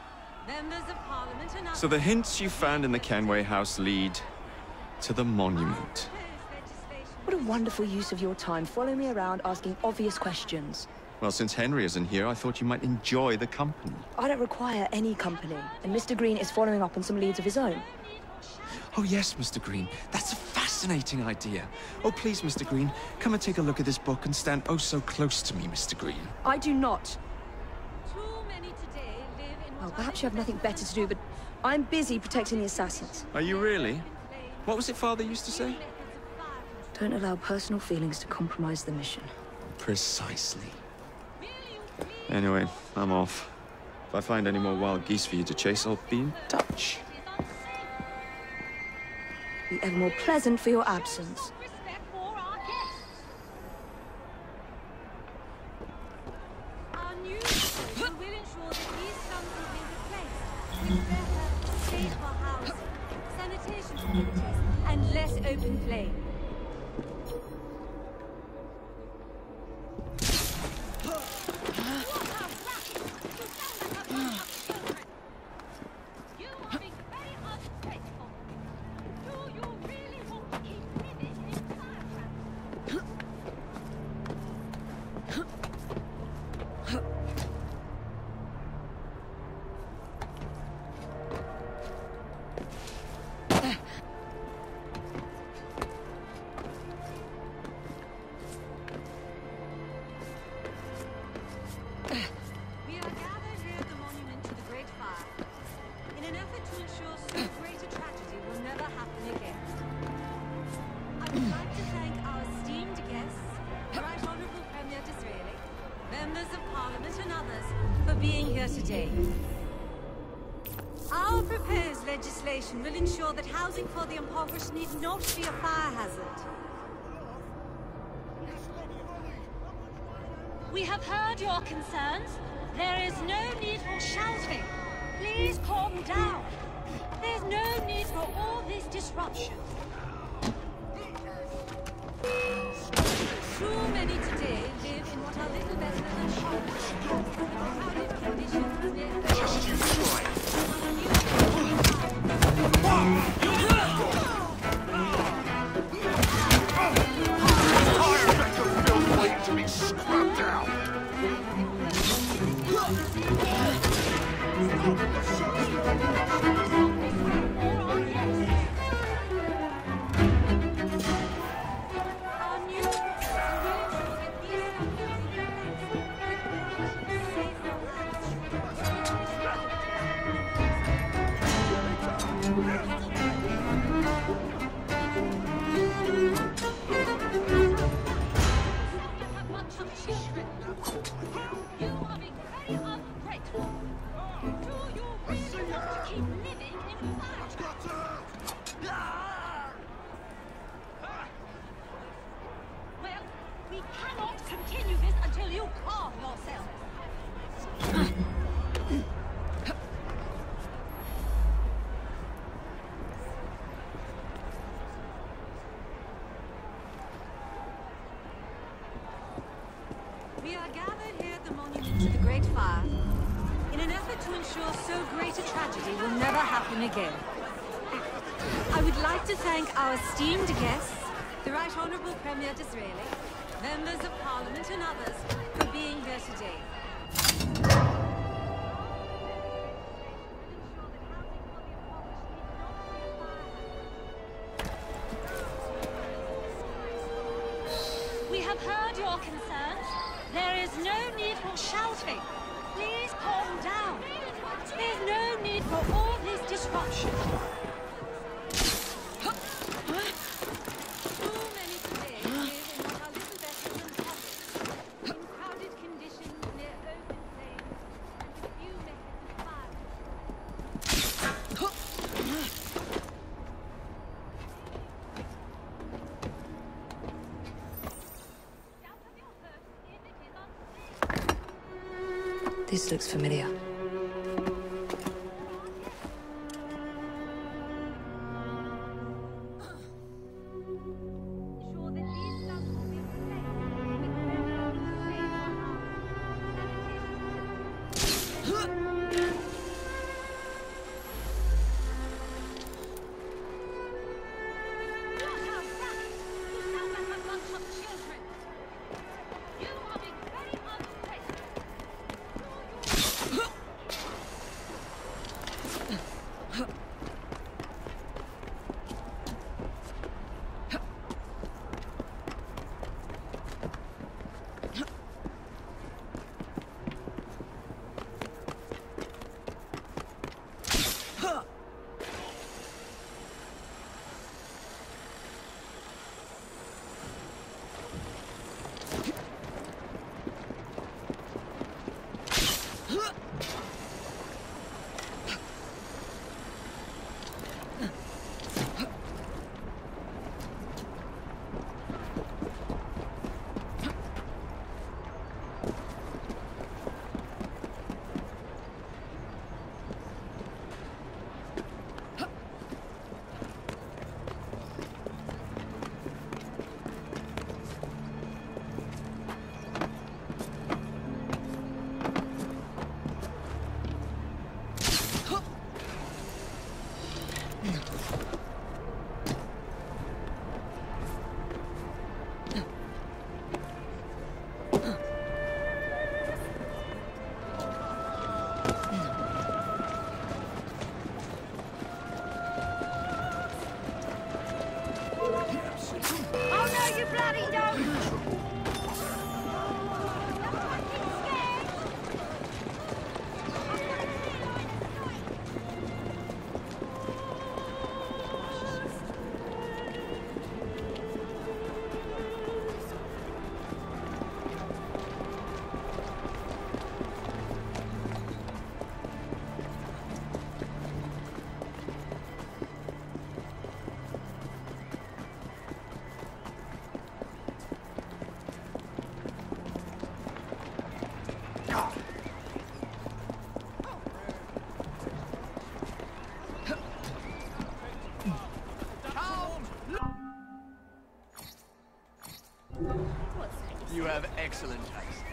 members of Parliament and So the hints you found in the Kenway house lead to the monument. What a wonderful use of your time, following me around asking obvious questions. Well, since Henry isn't here, I thought you might enjoy the company. I don't require any company, and Mr. Green is following up on some leads of his own. Oh yes, Mr. Green. That's a fascinating idea. Oh please, Mr. Green, come and take a look at this book and stand oh so close to me, Mr. Green. I do not. Well, perhaps you have nothing better to do, but I'm busy protecting the assassins. Are you really? What was it Father used to say? Don't allow personal feelings to compromise the mission. Precisely. Anyway, I'm off. If I find any more wild geese for you to chase, I'll be in touch. Be ever more pleasant for your absence. Our new proposal will ensure that these slums will be replaced with better, safer housing, sanitation facilities, and less open plain. Our proposed legislation will ensure that housing for the impoverished need not be a fire hazard. We have heard your concerns. There is no need for shouting. Please calm down. There's no need for all this disruption. Too many today live in what are little better than crowded conditions near Just you try. Entire wreck of build waiting to be scrubbed out. We are gathered here at the monument to the Great Fire in an effort to ensure so great a tragedy will never happen again. I would like to thank our esteemed guests, the Right Honourable Premier Disraeli, members of Parliament and others, for being here today. We have heard your concerns. There is no need for shouting. Please calm down. There's no need for all this disruption. Too many today live in what are little better than poverty, in crowded conditions near open plains, and with few methods of fire. This looks familiar. You have excellent taste.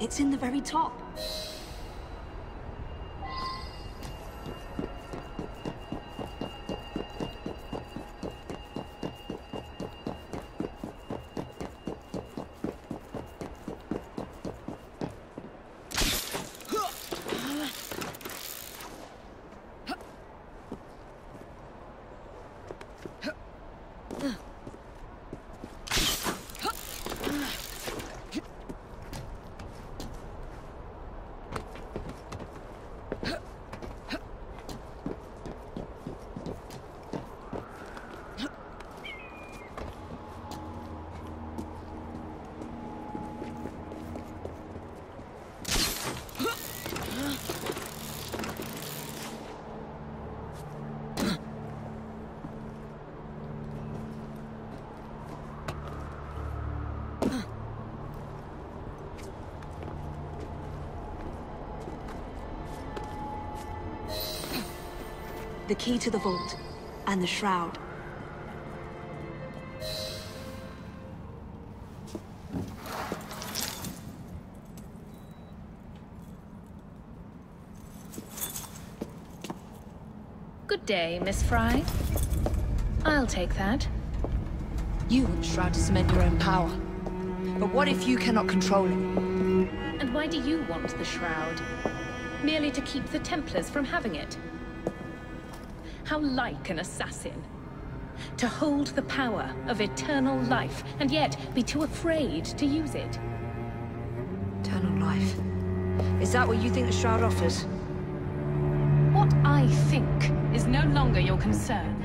It's in the very top. The key to the vault, and the shroud. Good day, Miss Fry. I'll take that. You want the shroud to cement your own power. But what if you cannot control it? And why do you want the shroud? Merely to keep the Templars from having it? How like an assassin. To hold the power of eternal life, and yet be too afraid to use it. Eternal life. Is that what you think the shroud offers? What I think is no longer your concern.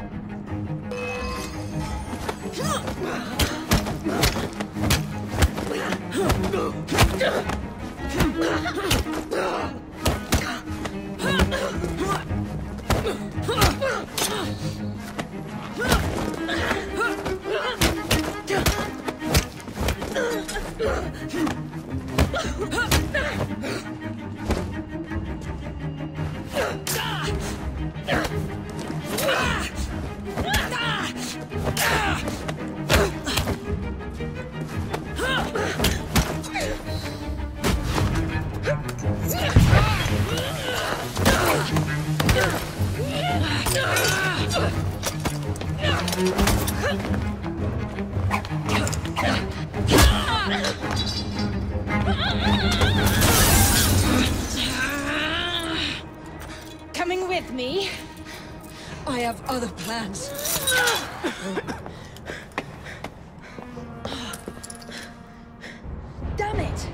Coming with me? I have other plans. Damn it!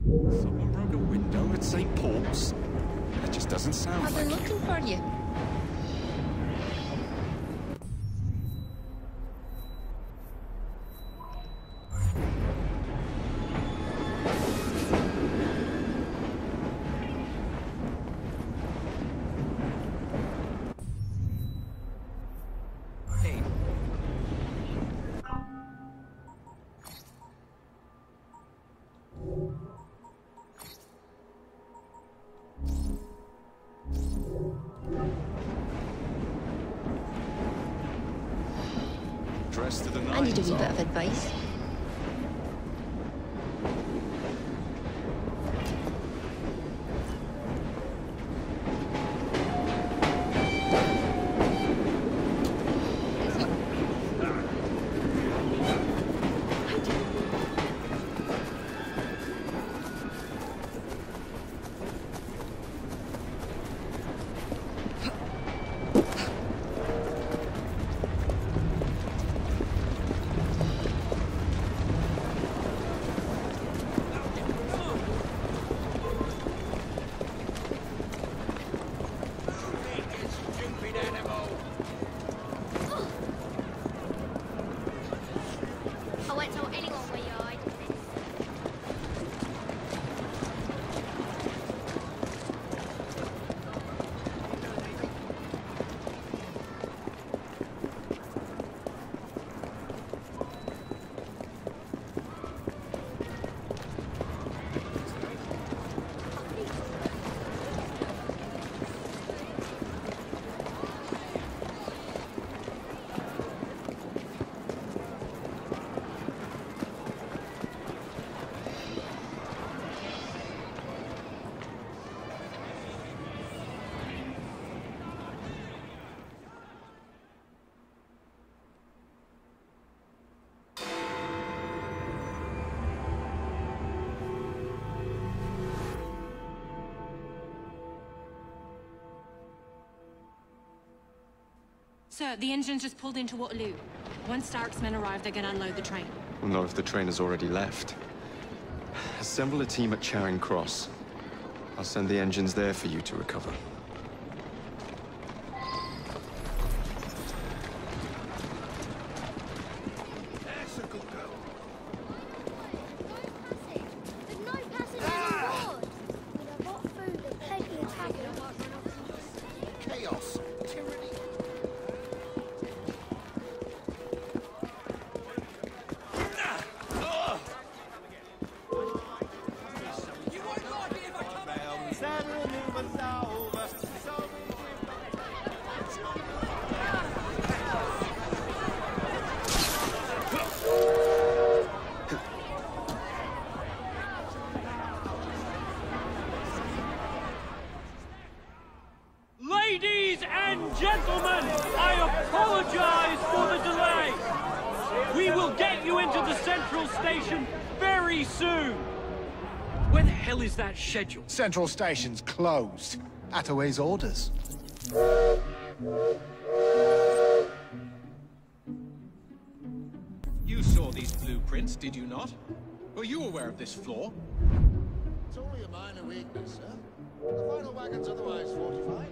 Someone broke a window at St. Paul's? That just doesn't sound I've like been looking for you. dress to the I need a nines. wee bit of advice. Sir, the engine's just pulled into Waterloo. Once Stark's men arrive, they're gonna unload the train. We'll know if the train has already left. Assemble a team at Charing Cross. I'll send the engines there for you to recover. That's a good girl. There's no passengers on board. We have got food and plenty of travel. Chaos. Tyranny. Ladies and gentlemen, I apologize for the delay. We will get you into the central station very soon. Where the hell is that schedule? Central Station's closed. Attaway's orders. You saw these blueprints, did you not? Were you aware of this flaw? It's only a minor weakness, sir. The final wagon's otherwise fortified.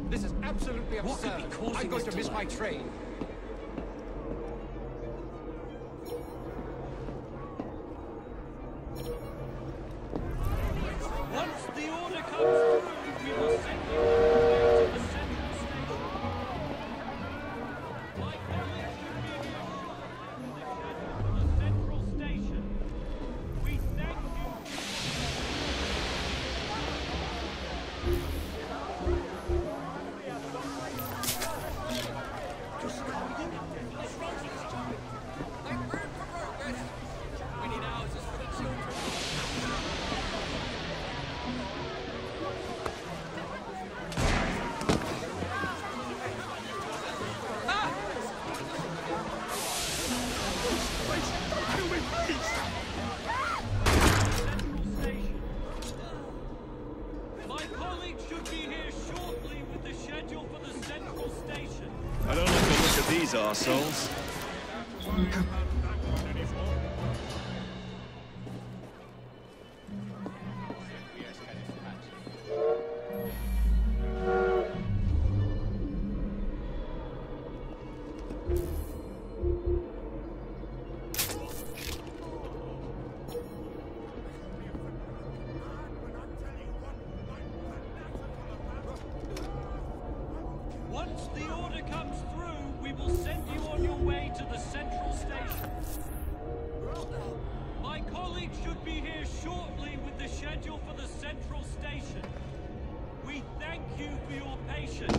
This is absolutely absurd. What could be causing I'm going this to miss delay? my train. Once the order comes through, we will send you to the central station. My colleagues should be here for the central station. We thank you. We need houses for the children. My colleagues should be here shortly with the schedule for the central station. I don't like the look of these arseholes. Once the order comes through, we will send you on your way to the central station. My colleagues should be here shortly with the schedule for the central Central Station. We thank you for your patience.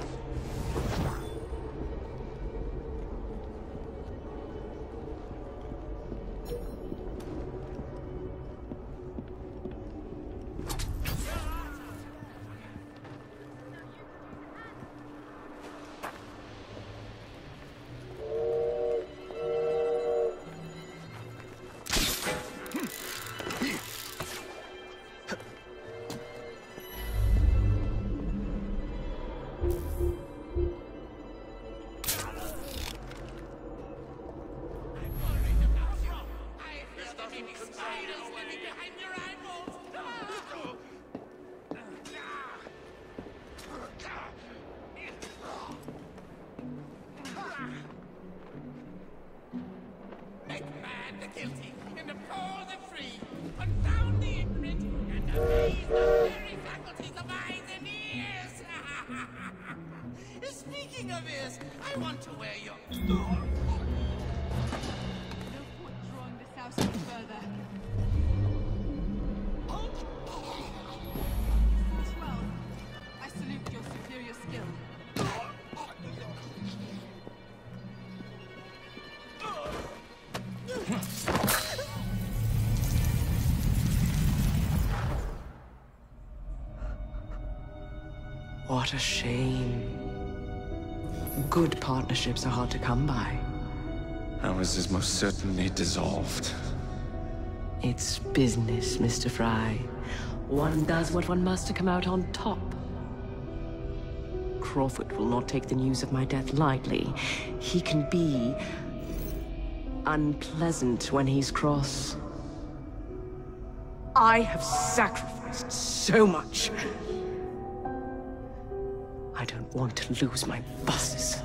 Speaking of ears, I want to wear your... No point drawing this out any further. 12. I salute your superior skill. What a shame. Good partnerships are hard to come by. Ours is most certainly dissolved. It's business, Mr. Fry. One does what one must to come out on top. Crawford will not take the news of my death lightly. He can be unpleasant when he's cross. I have sacrificed so much. I don't want to lose my bosses.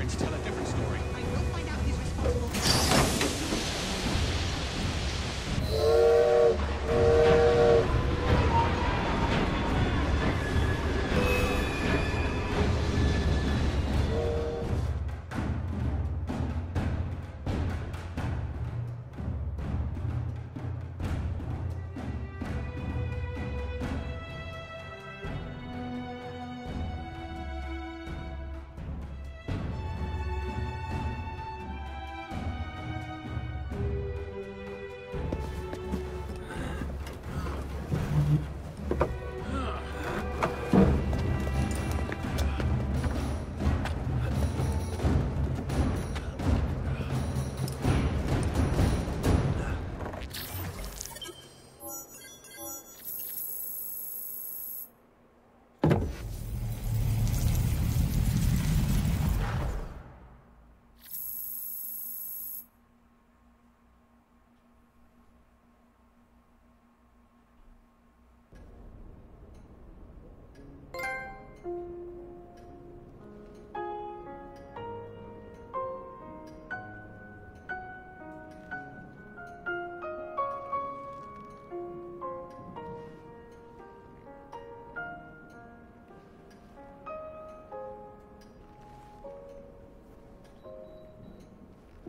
Tell a different story. I will find out who's responsible.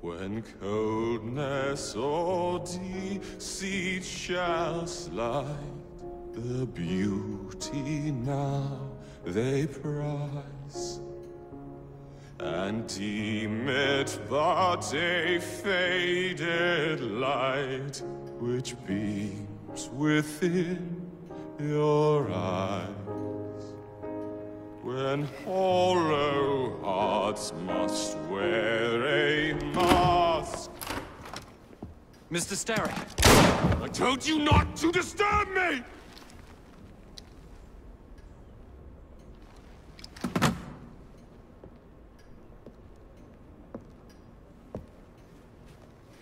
When coldness or deceit shall slide, the beauty now they prize, and deem it but a faded light which beams within your eyes, when hollow hearts must wear a mask. Mr. Starrick! I told you not to disturb me!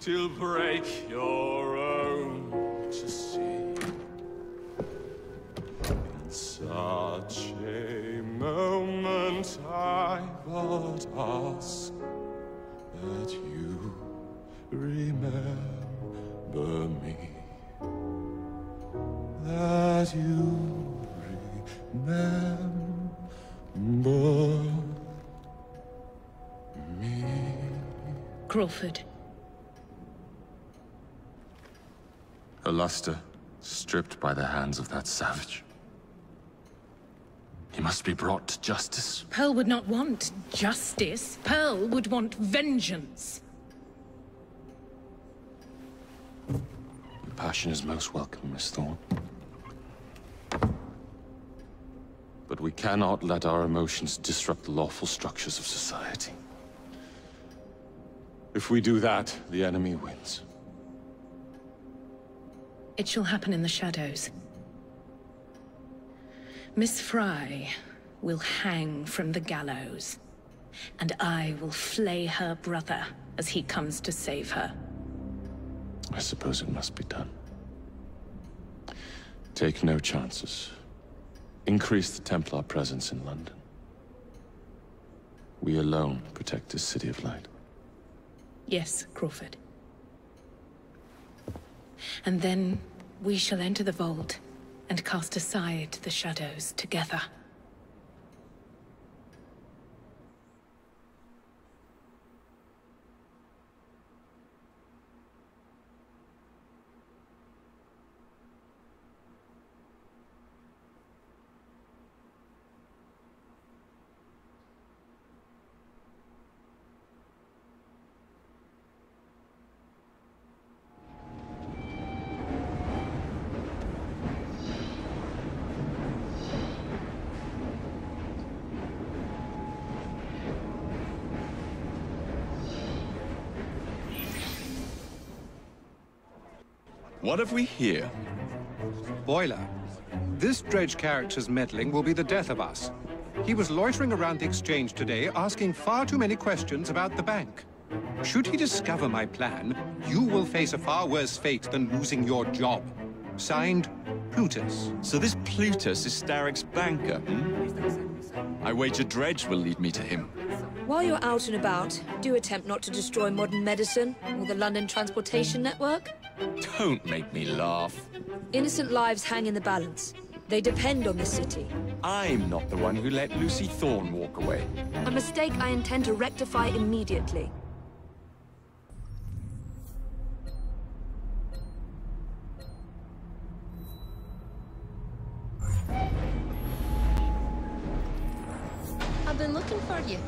To break your own to see. In such a moment I but ask that you remember me. That you remember me. Crawford. Her luster stripped by the hands of that savage. He must be brought to justice. Pearl would not want justice. Pearl would want vengeance. Your passion is most welcome, Miss Thorne. But we cannot let our emotions disrupt the lawful structures of society. If we do that, the enemy wins. It shall happen in the shadows. Miss Fry will hang from the gallows, and I will flay her brother as he comes to save her. I suppose it must be done. Take no chances. Increase the Templar presence in London. We alone protect this city of light. Yes, Crawford. And then we shall enter the vault and cast aside the shadows together. What have we here? Boiler. This dredge character's meddling will be the death of us. He was loitering around the exchange today, asking far too many questions about the bank. Should he discover my plan, you will face a far worse fate than losing your job. Signed, Plutus. So this Plutus is Starrick's banker, I wager Dredge will lead me to him. While you're out and about, do attempt not to destroy modern medicine or the London transportation network. Don't make me laugh. Innocent lives hang in the balance. They depend on the city. I'm not the one who let Lucy Thorne walk away. A mistake I intend to rectify immediately. I've been looking for you.